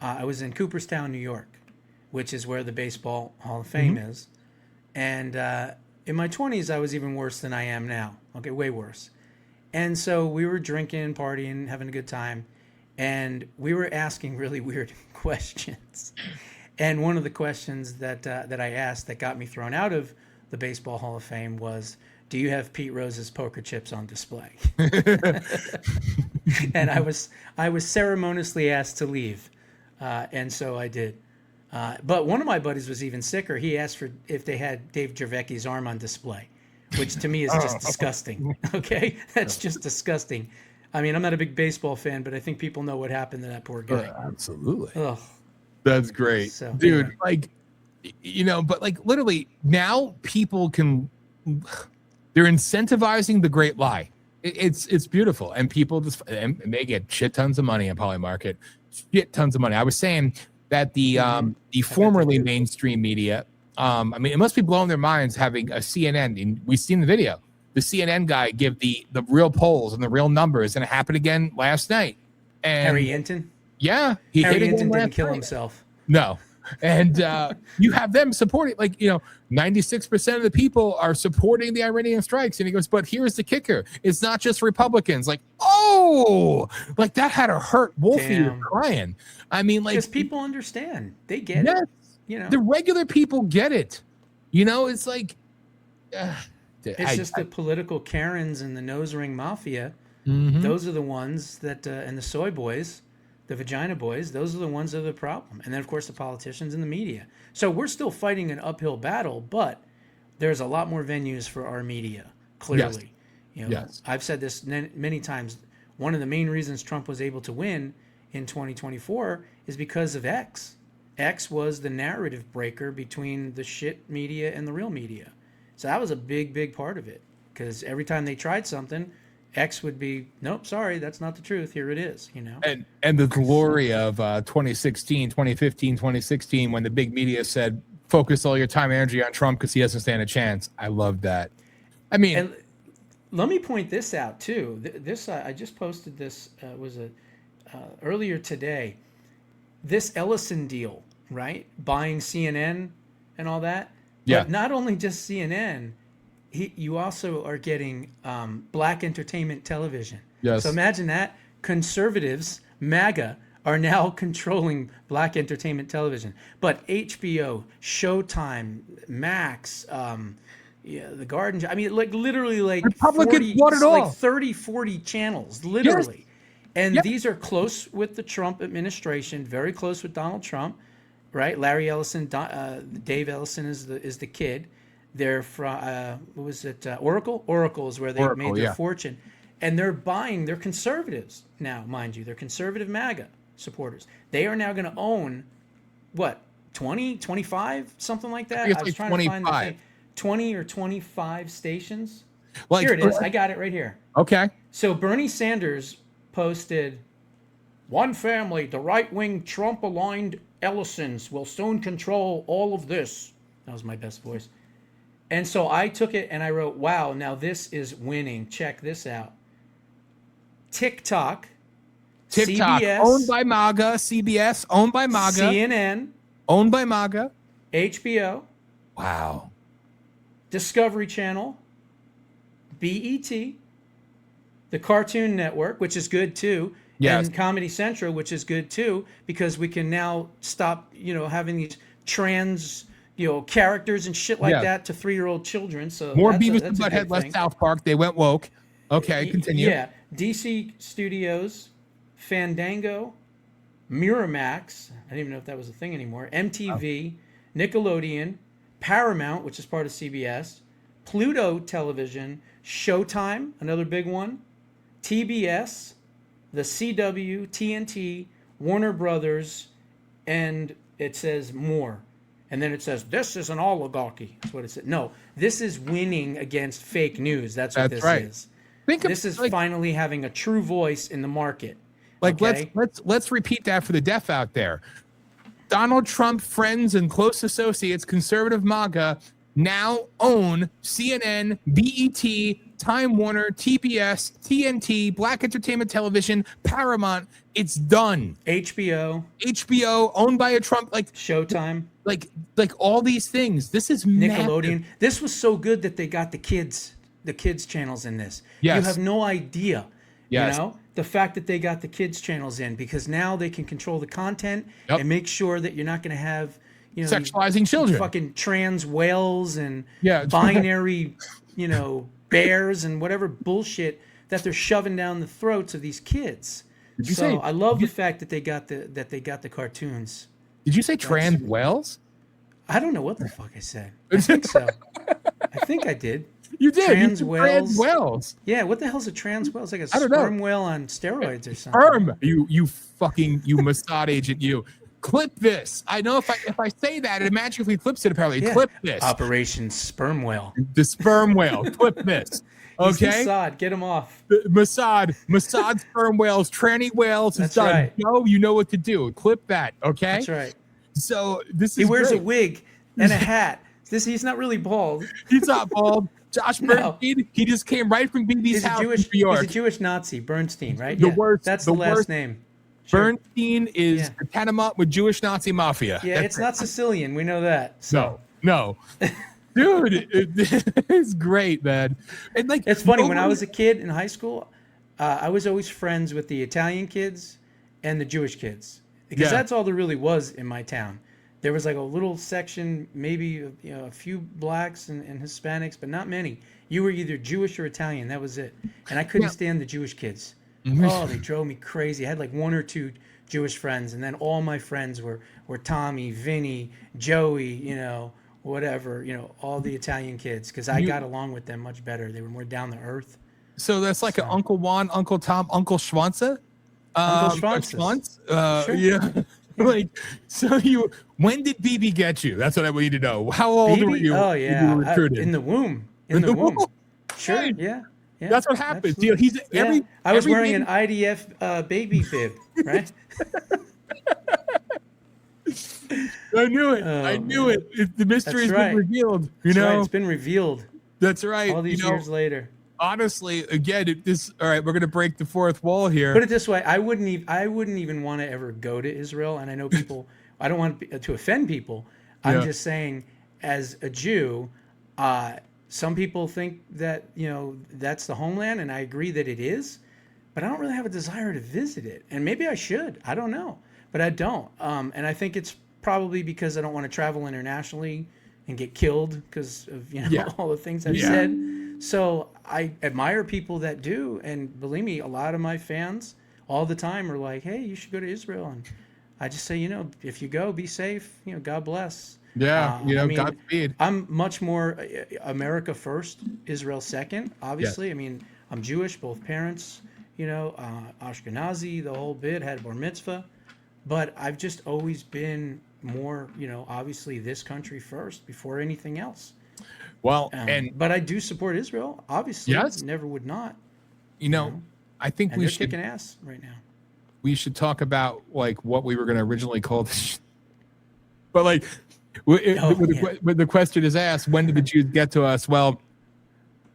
I was in Cooperstown, New York, which is where the Baseball Hall of Fame is. And in my 20s, I was even worse than I am now. Okay, way worse. And so we were drinking, partying, having a good time. And we were asking really weird questions. And one of the questions that I asked that got me thrown out of the Baseball Hall of Fame was, "Do you have Pete Rose's poker chips on display?" And I was ceremoniously asked to leave. And so I did. But one of my buddies was even sicker. He asked for if they had Dave Gervecki's arm on display, which to me is just disgusting. Okay, that's just disgusting. I mean, I'm not a big baseball fan, but I think people know what happened to that poor guy. Absolutely. Ugh. That's great. So, Dude, anyway. like, but like literally now people they're incentivizing the great lie. It's beautiful. And people and they get shit tons of money in Polymarket, shit tons of money. I was saying that the formerly mainstream media, I mean, it must be blowing their minds having a CNN, and we've seen the video. The CNN guy give the real polls and the real numbers, and it happened again last night. And Harry Hinton? yeah, Harry Hinton didn't kill himself. No. And you have them supporting, 96% of the people are supporting the Iranian strikes. And he goes, but here's the kicker. It's not just Republicans. Like, oh, like that had to hurt Wolfie Damn. crying. I mean, like, Because people understand. They get yes, it. the regular people get it. It's like, it's just the political Karens and the nose ring mafia. Mhm. Those are the ones that, and the soy boys, the vagina boys, those are the ones that are the problem. And then, of course, the politicians and the media. So we're still fighting an uphill battle, but there's a lot more venues for our media, clearly. Yes. I've said this many times. One of the main reasons Trump was able to win in 2024 is because of X. X was the narrative breaker between the shit media and the real media. So that was a big, big part of it. Because every time they tried something, X would be, nope, sorry, that's not the truth. Here it is, And the glory of 2016, 2015, 2016, when the big media said, focus all your time and energy on Trump because he doesn't stand a chance. I love that. I mean, And let me point this out too. This I just posted this earlier today. This Ellison deal, right? Buying CNN and all that. Yeah. But not only just CNN, you also are getting Black Entertainment Television. Yes. So imagine that conservatives, MAGA, are now controlling Black Entertainment Television. But HBO, Showtime, Max, the Garden. I mean, literally Republicans bought it all. 30, 40 channels, literally. And these are close with the Trump administration, very close with Donald Trump, right? Larry Ellison, Dave Ellison is the kid. They're from what was it? Oracle. Oracle is where they made their fortune, and they're conservatives now, mind you. They're conservative MAGA supporters. They are now going to own what 20, 25, something like that. I was trying to find the thing. 20 or 25 stations. Like, here it is. I got it right here. Okay. So Bernie Sanders posted, "One family, the right-wing Trump-aligned Ellisons will soon control all of this." That was my best voice. And so I took it and I wrote, wow, now this is winning. Check this out. TikTok, CBS, owned by MAGA, CBS, owned by MAGA, CNN, owned by MAGA, HBO, wow, Discovery Channel, BET, the Cartoon Network, which is good too, and Comedy Central, which is good too, because we can now stop, having these trans characters and shit like that to 3-year-old children. So more Beavis and Butthead, less South Park. They went woke. Okay, continue. Yeah, DC Studios, Fandango, Miramax. I didn't even know if that was a thing anymore. MTV, Nickelodeon, Paramount, which is part of CBS, Pluto Television, Showtime, another big one, TBS, the CW, TNT, Warner Brothers, and it says more. And then it says, this is an oligarchy. That's what it said. No, this is winning against fake news. That's what this is. This is finally having a true voice in the market. Let's repeat that for the deaf out there. Donald Trump friends and close associates, conservative MAGA, now own CNN, BET, Time Warner, TBS, TNT, Black Entertainment Television, Paramount. It's done. HBO owned by a Trump, Showtime, like all these things. This is Nickelodeon. massive. This was so good that they got the kids channels in this. Yes. You have no idea. Yes. The fact that they got the kids channels in, because now they can control the content and make sure that you're not going to have sexualizing children, fucking trans whales and Yeah. binary, bears and whatever bullshit that they're shoving down the throats of these kids. I love the fact that they got the cartoons. Did you say trans whales? I don't know what the fuck I said. I think so. I think I did. You did. Trans You said whales. trans whales. Yeah, what the hell's a trans whale? It's like a I don't know. sperm whale on steroids or something. Sperm. You Mossad agent. You clip this. I know if I say that, it magically clips it. Apparently, Yeah. clip this. Operation Sperm Whale. The sperm whale. Clip this. He's Okay. Mossad. Get him off. Mossad sperm whales, tranny whales. It's That's done. right. No, you know what to do. Clip that. Okay. That's right. So this is. He wears great. a wig and a hat. He's not really bald. He's not bald. Josh No. Bernstein, he just came right from BB's He's a house Jewish. in New York. He's a Jewish Nazi, Bernstein, right? The Yeah, worst- That's the the last worst- name. Sure. Bernstein is Yeah. tantamount with Jewish Nazi mafia. Yeah, That's it's it. not Sicilian. We know that. So. No. Dude, it's great, man. And like, It's funny, when I nobody- was a kid in high school, I was always friends with the Italian kids and the Jewish kids because Yeah. that's all there really was in my town. There was like a little section, maybe a few blacks and Hispanics, but not many. You were either Jewish or Italian. That was it. And I couldn't Yeah. stand the Jewish kids. Mhm. Oh, they drove me crazy. I had like one or two Jewish friends, and then all my friends were Tommy, Vinny, Joey, whatever, all the Italian kids, because I You- got along with them much better. They were more down to earth. So that's like an Uncle Juan, Uncle Tom, Uncle Schwanza. Uncle or Schwanzes. Schwanz? Sure. Yeah. Like, so when did BB get you? That's what I need to know. How old were Baby? you? Oh when yeah, you were recruited? in the womb. In In the the womb. womb? Sure. Right. Yeah. Yeah. That's what happens. absolutely. He's every. I was every wearing an baby- IDF baby bib, right? I knew it. I Oh, knew man. it. The mystery's That's right. been revealed. You That's right, know. it's been revealed That's right. all these years later. Honestly, again, all right. We're gonna break the fourth wall here. Put it this way: I wouldn't even want to ever go to Israel, and I know people. I don't want to offend people. I'm Yeah. just saying, as a Jew, some people think that that's the homeland, and I agree that it is. But I don't really have a desire to visit it, and maybe I should. I don't know, but I don't. And I think it's probably because I don't want to travel internationally and get killed because of Yeah. all the things I've Yeah. said. So I admire people that do, and believe me, a lot of my fans all the time are like, "Hey, you should go to Israel," and I just say, if you go, be safe. God bless. Yeah, I mean, Godspeed. I'm much more America first, Israel second. Obviously, I mean, I'm Jewish, both parents. Ashkenazi, the whole bit, had bar mitzvah, but I've just always been more, obviously this country first before anything else. Well, and But I do support Israel, obviously. Yes. Never would not. I think And we they're should kicking ass right now. we should talk about like what we were going to originally call this. But like, when the question is asked, when did the Jews get to us? Well,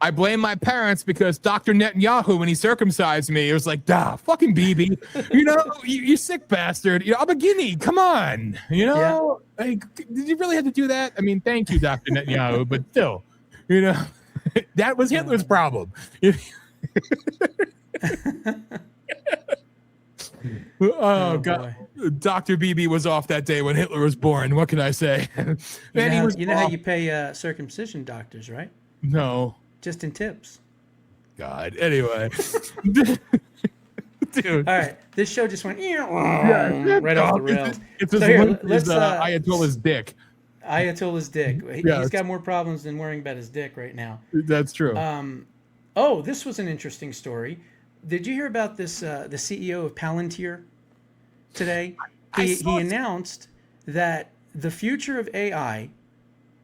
I blame my parents because Dr. Netanyahu, when he circumcised me, it was like, fucking BB, you sick bastard. I'm a guinea. Come on. Like, did you really have to do that? I mean, thank you, Dr. Netanyahu, but still, that was Hitler's problem. Oh, God. boy. Dr. BB was off that day when Hitler was born. What can I say? You know how you pay circumcision doctors, right? No. Just in tips. God. Anyway. Dude. All right, this show just went right off the rails. It's So as here, long as let's, Ayatollah's dick. Ayatollah's dick. Yeah, He's it's- got more problems than worrying about his dick right now. That's true. Oh, this was an interesting story. Did you hear about this? The CEO of Palantir today, I he saw it. announced that the future of AI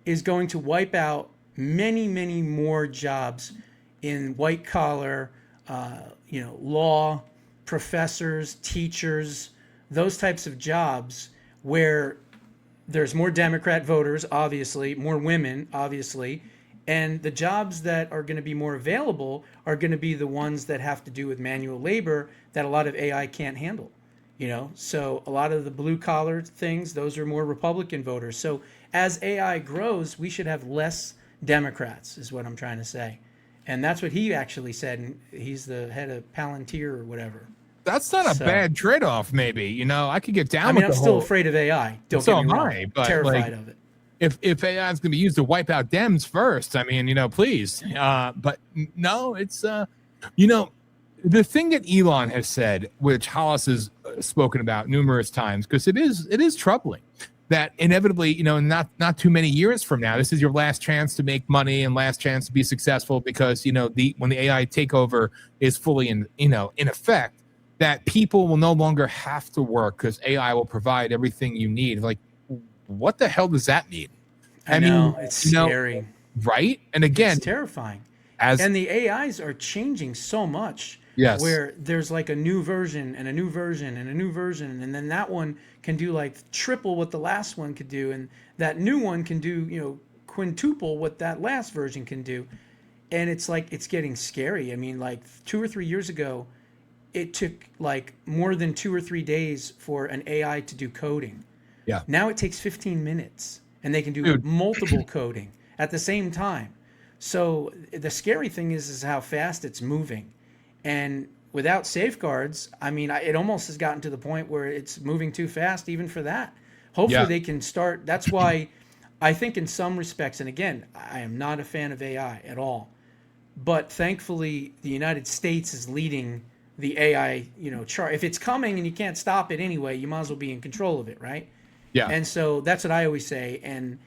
is going to wipe out many, many more jobs in white collar, law, professors, teachers, those types of jobs where there's more Democrat voters, obviously, more women, obviously, and the jobs that are going to be more available are going to be the ones that have to do with manual labor that a lot of AI can't handle. So a lot of the blue collar things, those are more Republican voters. So as AI grows, we should have less Democrats, is what I'm trying to say. And that's what he actually said. And he's the head of Palantir or whatever. That's not a so- bad trade-off, maybe. I could get down I mean, with I'm the still whole... afraid of AI. Don't So get me am wrong. I, but, Terrified of it. If AI is going to be used to wipe out Dems first, I mean, please. But no, it's, the thing that Elon has said, which Hollis has spoken about numerous times, because it is troubling. that inevitably, not too many years from now, this is your last chance to make money and last chance to be successful, because when the AI takeover is fully in effect, that people will no longer have to work because AI will provide everything you need. Like, what the hell does that mean? I know, it's scary, right? And again, it's terrifying. And the AIs are changing so much. Yes. Where there's like a new version and a new version and a new version, and then that one can do like triple what the last one could do, and that new one can do, quintuple what that last version can do. And it's like, it's getting scary. I mean, like 2 or 3 years ago, it took like more than 2 or 3 days for an AI to do coding. Yeah. Now it takes 15 minutes, and they can do multiple coding at the same time. So the scary thing is how fast it's moving. And without safeguards, I mean, it almost has gotten to the point where it's moving too fast even for that. Hopefully they can start. That's why I think in some respects, and again, I am not a fan of AI at all, but thankfully the United States is leading the AI, chart. If it's coming and you can't stop it anyway, you might as well be in control of it, right? Yeah. And so that's what I always say. And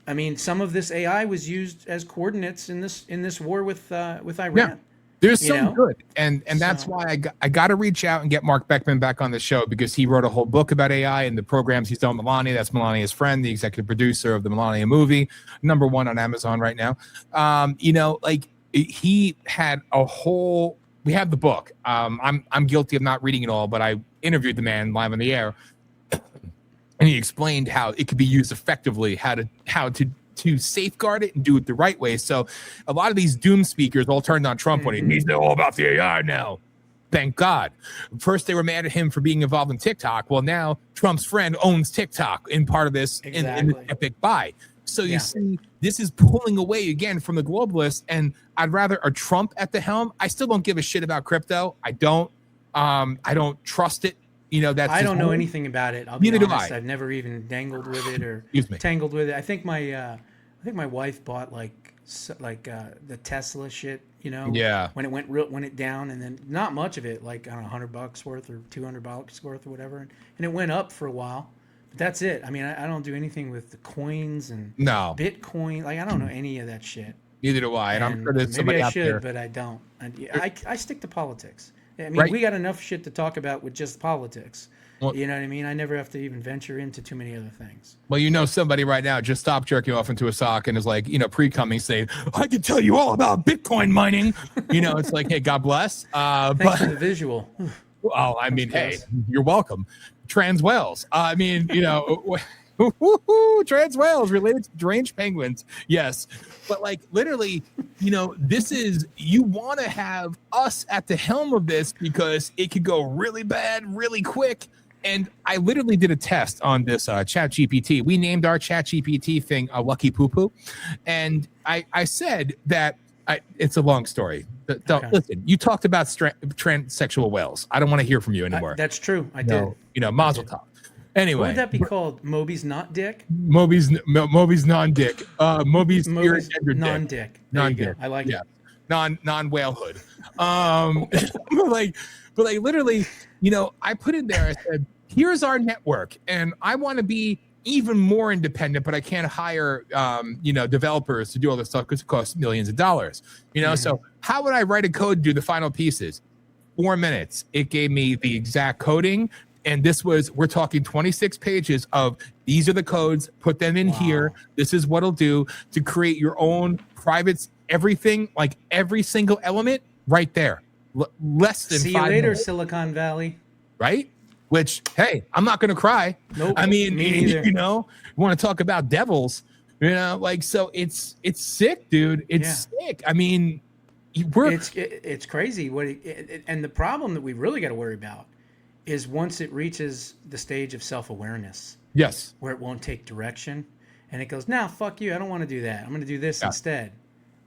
I mean, some of this AI was used as coordinates in this war with Iran. Yeah. There's some good, and that's why I got to reach out and get Mark Beckman back on the show, because he wrote a whole book about AI and the programs he's done with Melania. That's Melania's friend, the executive producer of the Melania movie, #1 on Amazon right now. He had a whole. We have the book. I'm guilty of not reading it all, but I interviewed the man live on the air, and he explained how it could be used effectively, how to safeguard it and do it the right way. So a lot of these doom speakers all turned on Trump when he's all about the AI now. Thank God. First, they were mad at him for being involved in TikTok. Well, now Trump's friend owns TikTok in part of this in this epic buy. So you see, this is pulling away again from the globalists, and I'd rather a Trump at the helm. I still don't give a shit about crypto. I don't trust it. I don't know anything about it. I'll be honest. I've never even dangled with it or tangled with it. I think my wife bought like the Tesla shit, when it went down, and then not much of it, like I don't know, $100 worth or $200 worth or whatever, and it went up for a while. But that's it. I mean, I don't do anything with the coins and Bitcoin. Like, I don't know any of that shit. Neither do I. And I'm sure there's maybe I out should, there. but I don't. I stick to politics. I mean, we got enough shit to talk about with just politics. Well, you know what I mean? I never have to even venture into too many other things. Well, somebody right now just stopped jerking off into a sock and is like, pre-coming saying, I can tell you all about Bitcoin mining. It's like, hey, God bless. Thanks for the visual. Oh, I mean, hey, you're welcome. Trans whales. I mean, trans whales related to deranged penguins. Yes. But like literally, this is, you want to have us at the helm of this because it could go really bad, really quick. And I literally did a test on this ChatGPT. We named our ChatGPT thing a Lucky Poo Poo. And I said that it's a long story. Listen, you talked about transsexual whales. I don't want to hear from you anymore. That's true. I did. Mazel tov. Anyway, what would that be called? Moby's not dick? Moby's non-dick. Moby's non-dick. Non-dick. I like it. Non-whalehood. but literally, I put in there, I said, here's our network, and I want to be even more independent, but I can't hire, developers to do all this stuff because it costs millions of dollars. So how would I write a code to do the final pieces? 4 minutes. It gave me the exact coding. And we're talking 26 pages of these are the codes, put them in here. This is what it'll do to create your own private, everything, like every single element right there. Less than 5 minutes. See you later, Silicon Valley. Right? Which, hey, I'm not going to cry. Nope. I mean, me neither. You want to talk about devils, so it's sick, dude. It's sick. I mean, it's crazy. And the problem that we really got to worry about is once it reaches the stage of self-awareness. Yes. Where it won't take direction. And it goes, nah, fuck you. I don't want to do that. I'm going to do this instead.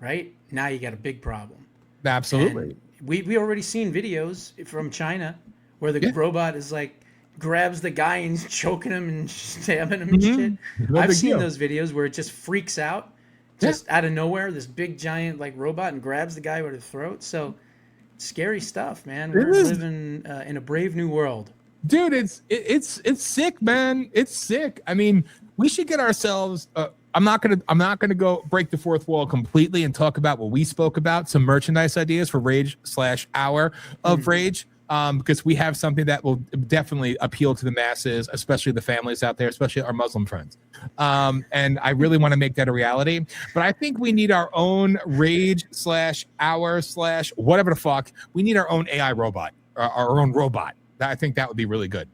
Right? Now you got a big problem. Absolutely. And we already seen videos from China where the robot is like, grabs the guy and choking him and stabbing him and shit. I've seen those videos where it just freaks out. Just out of nowhere, this big giant like robot and grabs the guy by the throat. So scary stuff, man. We're living in a brave new world. dude, it's sick, man. It's sick. I mean, we should get ourselves. I'm not gonna go break the fourth wall completely and talk about what we spoke about. Some merchandise ideas for Rage/Hour of Rage. Because we have something that will definitely appeal to the masses, especially the families out there, especially our Muslim friends. And I really want to make that a reality. But I think we need our own Rage/Hour/ whatever the fuck. We need our own AI robot, our own robot. I think that would be really good.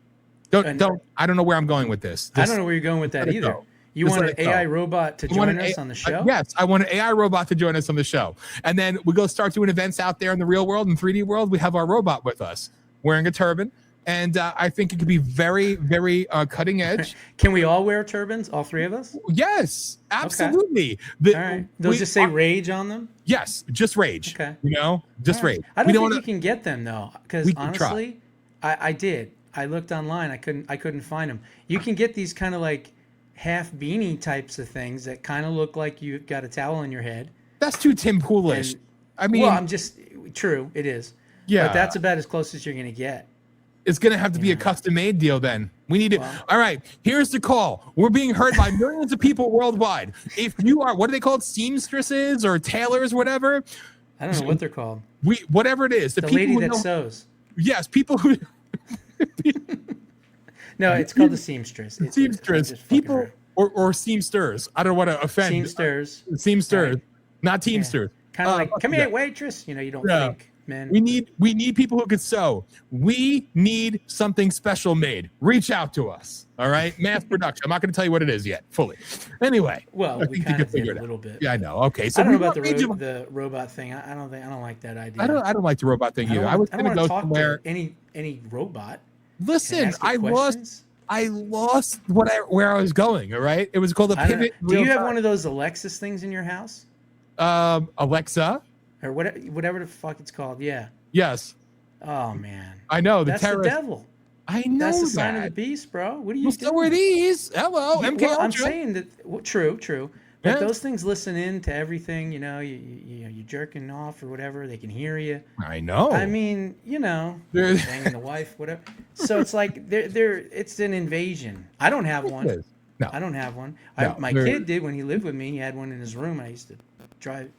I don't know where I'm going with this. I don't know where you're going with that either. Go. You want an AI robot to join us on the show? Yes, I want an AI robot to join us on the show. And then we go start doing events out there in the real world, in 3D world. We have our robot with us wearing a turban. And I think it could be very, very cutting edge. Can we all wear turbans, all three of us? Yes, absolutely. All right. Those just say Rage on them? Yes, just Rage. Okay. You know, just Rage. I don't think you can get them, though. Because We can honestly, I did. I looked online. I couldn't find them. You can get these kind of like half beanie types of things that kind of look like you've got a towel on your head. That's too Tim Poolish. And- I mean, Well, I'm just true. It is. yeah, But that's about as close as you're going to get. it's going to have to be a custom made deal then. We need it. All right, here's the call. We're being heard by millions of people worldwide. If you are, what are they called? Seamstresses or tailors, whatever. I don't know what they're called. Whatever it is. The people lady who that know- sews. Yes, people who No, it's called the seamstress. It's seamstress, just fucking people her. or seamsters. I don't want to offend. Seamsters. Seamsters, Right. not teamsters. Kind of like, come yeah. here, waitress. You know, you don't Yeah. think, man. We need people who could sew. We need something special made. Reach out to us. All right, mass production. I'm not going to tell you what it is yet, fully. Anyway, Well, I we think you kind can of did figure a it out. little bit. Yeah, I know. Okay, so I don't know we about want Rage- the robot thing. I don't like that idea. I don't like the robot thing either. I was going to go talk somewhere. to any robot. and Listen, ask it questions. I lost where I was going. All right, it was called a I don't know. pivot. Do you have one of those Alexis things in your house, Alexa? or whatever the fuck it's called? Yeah. Yes, Oh man, I know. that's the terrorist. devil. I know That's the sign of the that. beast, bro. What are you Well, doing? so are these. Hello, Yeah, MK well, I'm Ultra. saying that true, but Yeah. those things listen in to everything. You know, you're jerking off or whatever. They can hear you. I know. I mean, you know, They're- banging the wife, whatever. So it's like it's an invasion. I don't have one. It is. No. I don't have one. No, My they're- kid did when he lived with me. He had one in his room. I used to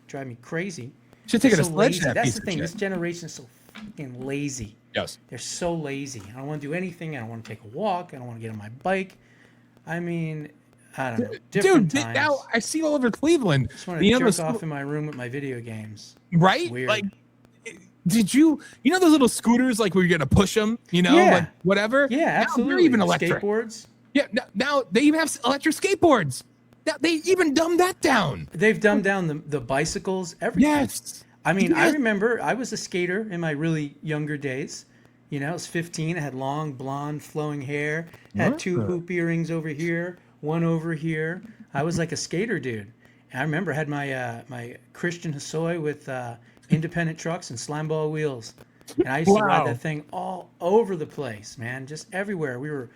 drive me crazy. Should take it a So lazy. sledgehammer. That's piece the of thing. shit. This generation is so fucking lazy. Yes. They're so lazy. I don't want to do anything. I don't want to take a walk. I don't want to get on my bike. I mean, I don't know. Different Dude, times. now I see all over Cleveland. I just want to You know, jerk the off in my room with my video games. right? Weird. Like, did you know those little scooters like where you're gonna push them? You know, Yeah. like whatever. Yeah, Now absolutely. they're even electric. Skateboards. Yeah. Now they even have electric skateboards. Now they even dumbed that down. They've dumbed down the bicycles. Everything. Yes. I mean, I Yes. remember I was a skater in my really younger days. You know, I was 15. I had long, blonde, flowing hair. Had What two the- hoop earrings over here, one over here. I was like a skater dude. And I remember I had my Christian Hosoi with independent trucks and slime ball wheels. And I used to ride Wow. that thing all over the place, man, just everywhere. We were,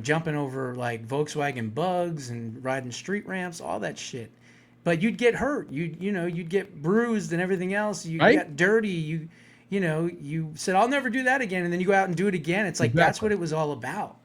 jumping over like Volkswagen Bugs and riding street ramps, all that shit. But you'd get hurt. You'd get bruised and everything else. You Right. got dirty. You said, I'll never do that again. And then you go out and do it again. It's like, that's Exactly. what it was all about.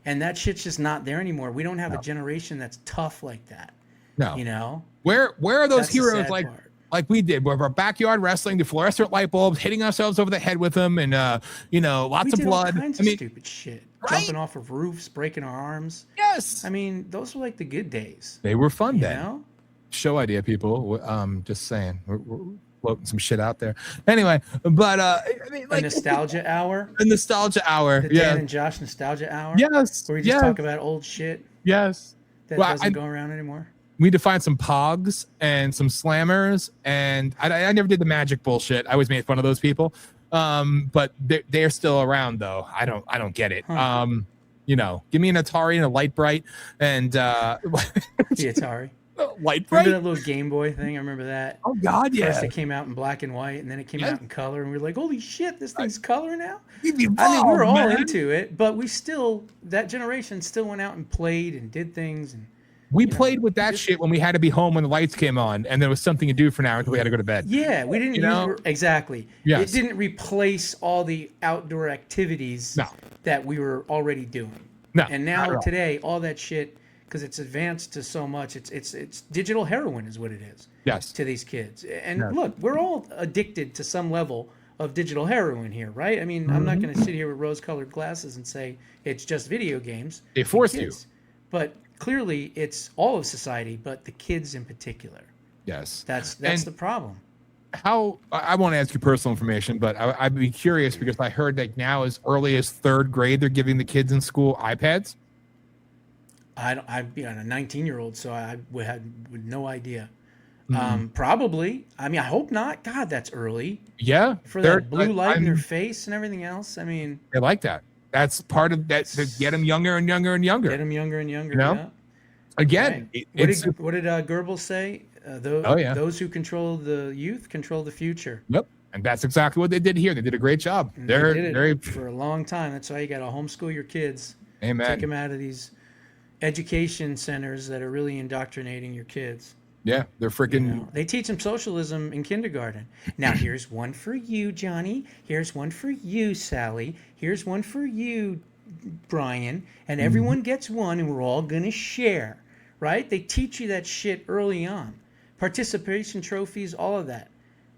And that shit's just not there anymore. We don't have a generation that's tough like that. No. You know? Where are those That's the heroes sad like part. we did? With our backyard wrestling, the fluorescent light bulbs, hitting ourselves over the head with them, and lots We of did all blood. kinds I of mean, stupid shit. Right? Jumping off of roofs, breaking our arms. yes, I mean, those were like the good days. they were fun You then. know? Show idea, people. Just saying, we're floating some shit out there. Anyway, but I mean, A like nostalgia hour. a nostalgia hour. The Yeah. Dan and Josh nostalgia hour. Yes. Where we just yes. talk about old shit Yes. that Well, doesn't go around anymore. We need to find some pogs and some slammers, and I never did the magic bullshit. I always made fun of those people. But they're still around though. I don't get it. Huh. Give me an Atari and a Light Bright and The Atari. Light Remember Bright. that little Game Boy thing? I remember that. Oh God, yeah. First it came out in black and white, and then it came Yeah. out in color, and we were like, "Holy shit, this thing's color now!" We've I mean, we were evolved, all man. into it, but that generation still went out and played and did things, and We played with that shit when we had to be home when the lights came on, and there was something to do for an hour until we had to go to bed. Yeah, we didn't exactly. Yes. It didn't replace all the outdoor activities that we were already doing. No, and not at now all. today, all that shit, because it's advanced to so much, it's digital heroin is what it is. Yes. To these kids. And look, we're all addicted to some level of digital heroin here, right? I mean, I'm not going to sit here with rose-colored glasses and say it's just video games. They force you. But clearly, it's all of society, but the kids in particular. Yes. That's the problem. How I won't ask you personal information, but I'd be curious because I heard that now as early as 3rd grade, they're giving the kids in school iPads. I'm a 19-year-old, so I had no idea. Probably. I mean, I hope not. God, that's early. Yeah. For that blue light in their face and everything else. I mean, they like that. That's part of that to get them younger and younger and younger. Get them younger and younger. You know? Yeah. Again, right. What did Goebbels say? Those who control the youth control the future. Yep. And that's exactly what they did here. They did a great job. And They're they did it very for a long time. That's why you got to homeschool your kids. Amen. Take them out of these education centers that are really indoctrinating your kids. Yeah, they're freaking. They teach them socialism in kindergarten. Now, here's one for you, Johnny. Here's one for you, Sally. Here's one for you, Brian. And everyone gets one, and we're all going to share, right? They teach you that shit early on. Participation trophies, all of that.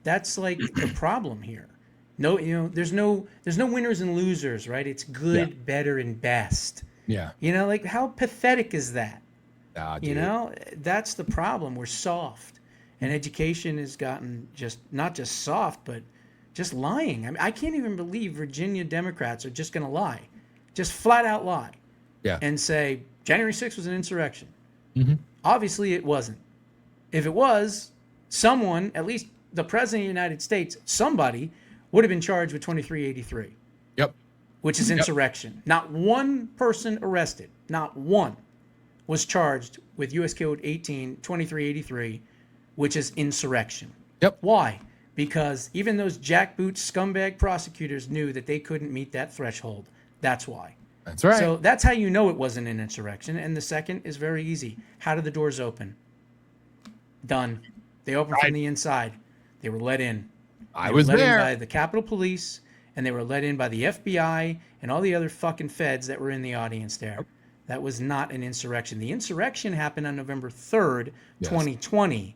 That's like the problem here. No, there's no winners and losers, right? It's good, better, and best. Yeah. Like how pathetic is that? Dude. That's the problem. We're soft, and education has gotten not just soft, but just lying. I mean, I can't even believe Virginia Democrats are just going to lie, just flat out lie, and say January 6th was an insurrection. Obviously, it wasn't. If it was, someone, at least the president of the United States, somebody would have been charged with 2383. Yep. Which is insurrection. Not one person arrested. Not one was charged with U.S. Code 2383, which is insurrection. Yep. Why? Because even those jackboot scumbag prosecutors knew that they couldn't meet that threshold. That's why. That's right. So that's how you know it wasn't an insurrection. And the second is very easy. How did the doors open? Done. They opened from the inside. They were let in. I was there. Let in by the Capitol Police, and they were let in by the FBI and all the other fucking feds that were in the audience there. That was not an insurrection. The insurrection happened on November 3rd, 2020.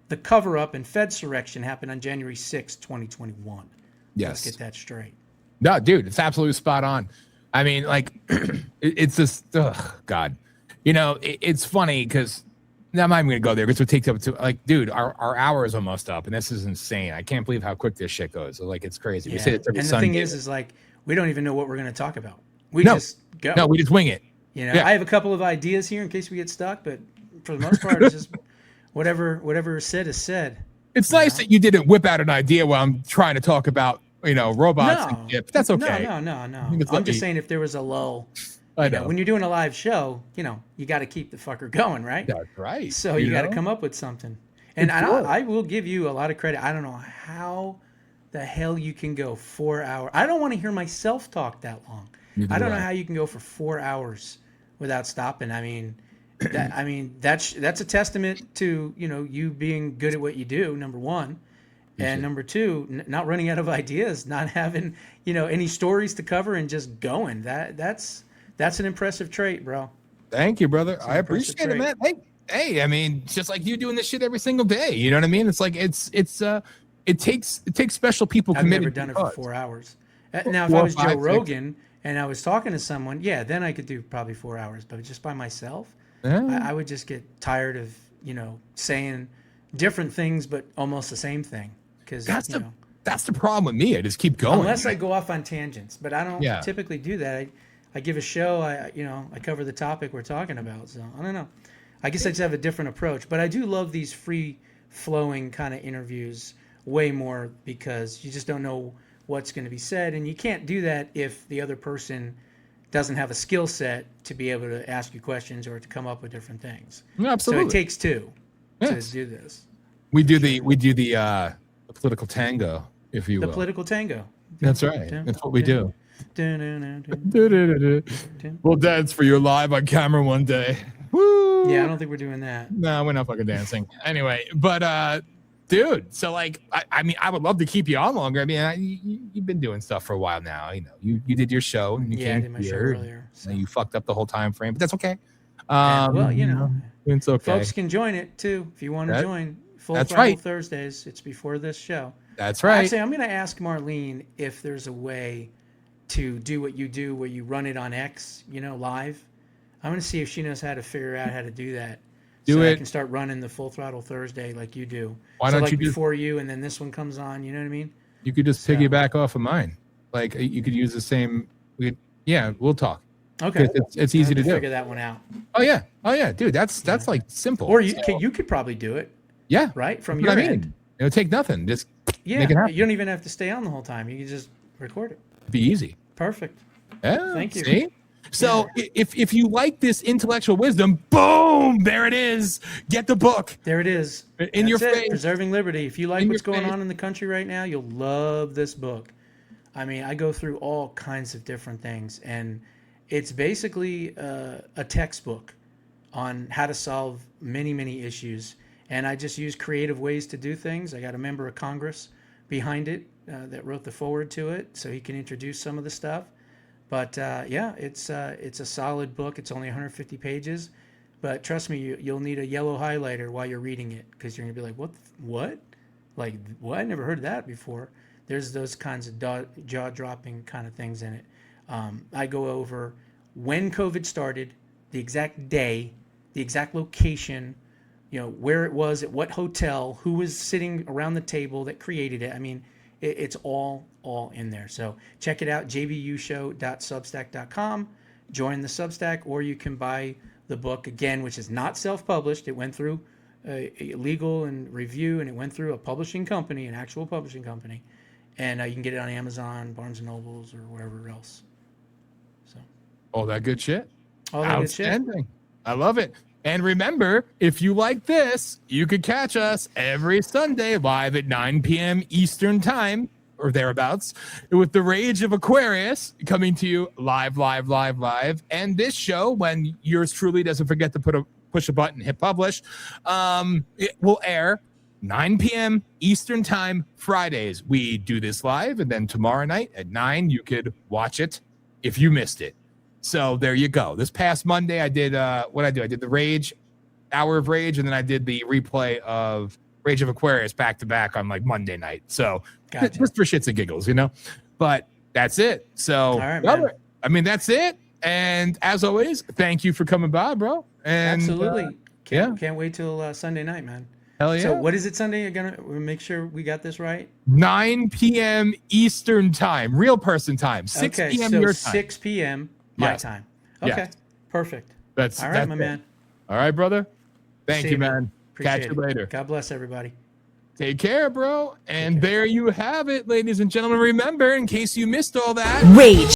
The cover-up and Fedsurrection happened on January 6th, 2021. Yes. Let's get that straight. No, dude, it's absolutely spot on. I mean, like, it's just, God. It's funny because I'm not even going to go there because it takes up to, like, dude, our hour is almost up, and this is insane. I can't believe how quick this shit goes. Like, it's crazy. Yeah. We say it every and the Sunday. thing is like, we don't even know what we're going to talk about. We just go. No, we just wing it. I have a couple of ideas here in case we get stuck, but for the most part, it's just whatever is said is said. It's nice that you didn't whip out an idea while I'm trying to talk about, robots and shit, but that's okay. No. I'm just saying if there was a lull, when you're doing a live show, you got to keep the fucker going, right? That's right. So you got to come up with something. And I will give you a lot of credit. I don't know how the hell you can go 4 hours. I don't want to hear myself talk that long. I don't know how you can go for 4 hours without stopping. I mean, that's a testament to you being good at what you do. Number one, and number two, not running out of ideas, not having any stories to cover, and just going. That's an impressive trait, bro. Thank you, brother. I appreciate it, man. Hey, I mean, it's just like you doing this shit every single day. You know what I mean? It's like it takes special people committed. I've never done it for 4 hours. Now, if I was Joe Rogan and I was talking to someone, then I could do probably 4 hours. But just by myself, I would just get tired of saying different things, but almost the same thing. Because that's the problem with me. I just keep going. Unless I go off on tangents, but I don't typically do that. I give a show. I cover the topic we're talking about. So I don't know. I guess I just have a different approach. But I do love these free flowing kind of interviews way more because you just don't know what's going to be said, and you can't do that if the other person doesn't have a skill set to be able to ask you questions or to come up with different things. Absolutely. So it takes two to do this. We do the political tango, if you will. The political tango. That's right. That's what we do. We'll dance for you live on camera one day. Woo! Yeah, I don't think we're doing that. No, we're not fucking dancing. Anyway, but dude, so like, I mean, I would love to keep you on longer. I mean, you've been doing stuff for a while now. You know, you did your show and you Yeah, I came did my show here, earlier. So. and you fucked up the whole time frame, but that's okay. Well, you know, it's okay. folks can join it too if you want to join. Full that's Throttle right. Thursdays. It's before this show. That's right. Actually, I'm going to ask Marlene if there's a way to do what you do, where you run it on X, you know, live. I'm going to see if she knows how to figure out how to do that. Do it. I can start running the Full Throttle Thursday like you do. Why don't like you just, before you, and then this one comes on? You know what I mean? You could just piggyback off of mine. Like you could use the same. Yeah, we'll talk. Okay, it's easy to do. Figure that one out. Oh yeah, dude. That's like simple. Or you could probably do it. Yeah, right from your your end. end. It'll take nothing. Just yeah, make it happen. You don't even have to stay on the whole time. You can just record it. Be easy. Perfect. Yeah, Thank you. See? So if you like this intellectual wisdom, boom, there it is. Get the book. There it is. In your face. Preserving Liberty. If you like what's going face. on in the country right now, you'll love this book. I mean, I go through all kinds of different things, and it's basically a textbook on how to solve many, many issues. And I just use creative ways to do things. I got a member of Congress behind it that wrote the foreword to it, so he can introduce some of the stuff. But yeah, it's a solid book. It's only 150 pages, but trust me, you'll need a yellow highlighter while you're reading it, because you're gonna be like, what? Like, what? I never heard of that before. There's those kinds of jaw-dropping kind of things in it. I go over when COVID started, the exact day, the exact location, you know, where it was, at what hotel, who was sitting around the table that created it. I mean, it's all in there. So check it out, jbushow.substack.com. Join the Substack, or you can buy the book, again, which is not self-published. It went through a legal and review, and it went through a publishing company, an actual publishing company. And you can get it on Amazon, Barnes & Nobles, or wherever else. So All that good shit. all that good shit. Outstanding. I love it. And remember, if you like this, you could catch us every Sunday live at 9 p.m. Eastern time or thereabouts with the Rage of Aquarius coming to you live. And this show, when yours truly doesn't forget to push a button, hit publish, it will air 9 p.m. Eastern time Fridays. We do this live, and then tomorrow night at 9, you could watch it if you missed it. So there you go. This past Monday, I did what I do. I did the Rage, Hour of Rage, and then I did the replay of Rage of Aquarius back to back on like Monday night. So just for shits and giggles, you know. But that's it. So all right, man. I mean, that's it. And as always, thank you for coming by, bro. And absolutely. Can't wait till Sunday night, man. Hell yeah. So what is it Sunday? You're gonna make sure we got this right. 9 p.m. Eastern time, real person time. 6 p.m. so your time. 6 p.m. my Yes. time. Okay, Yes. perfect. That's All right, that's my it. man. All right, brother. Thank See you, you, man. man. Appreciate Catch you it. later. God bless everybody. Take care, bro. And there you have it, ladies and gentlemen. Remember, in case you missed all that, Rage.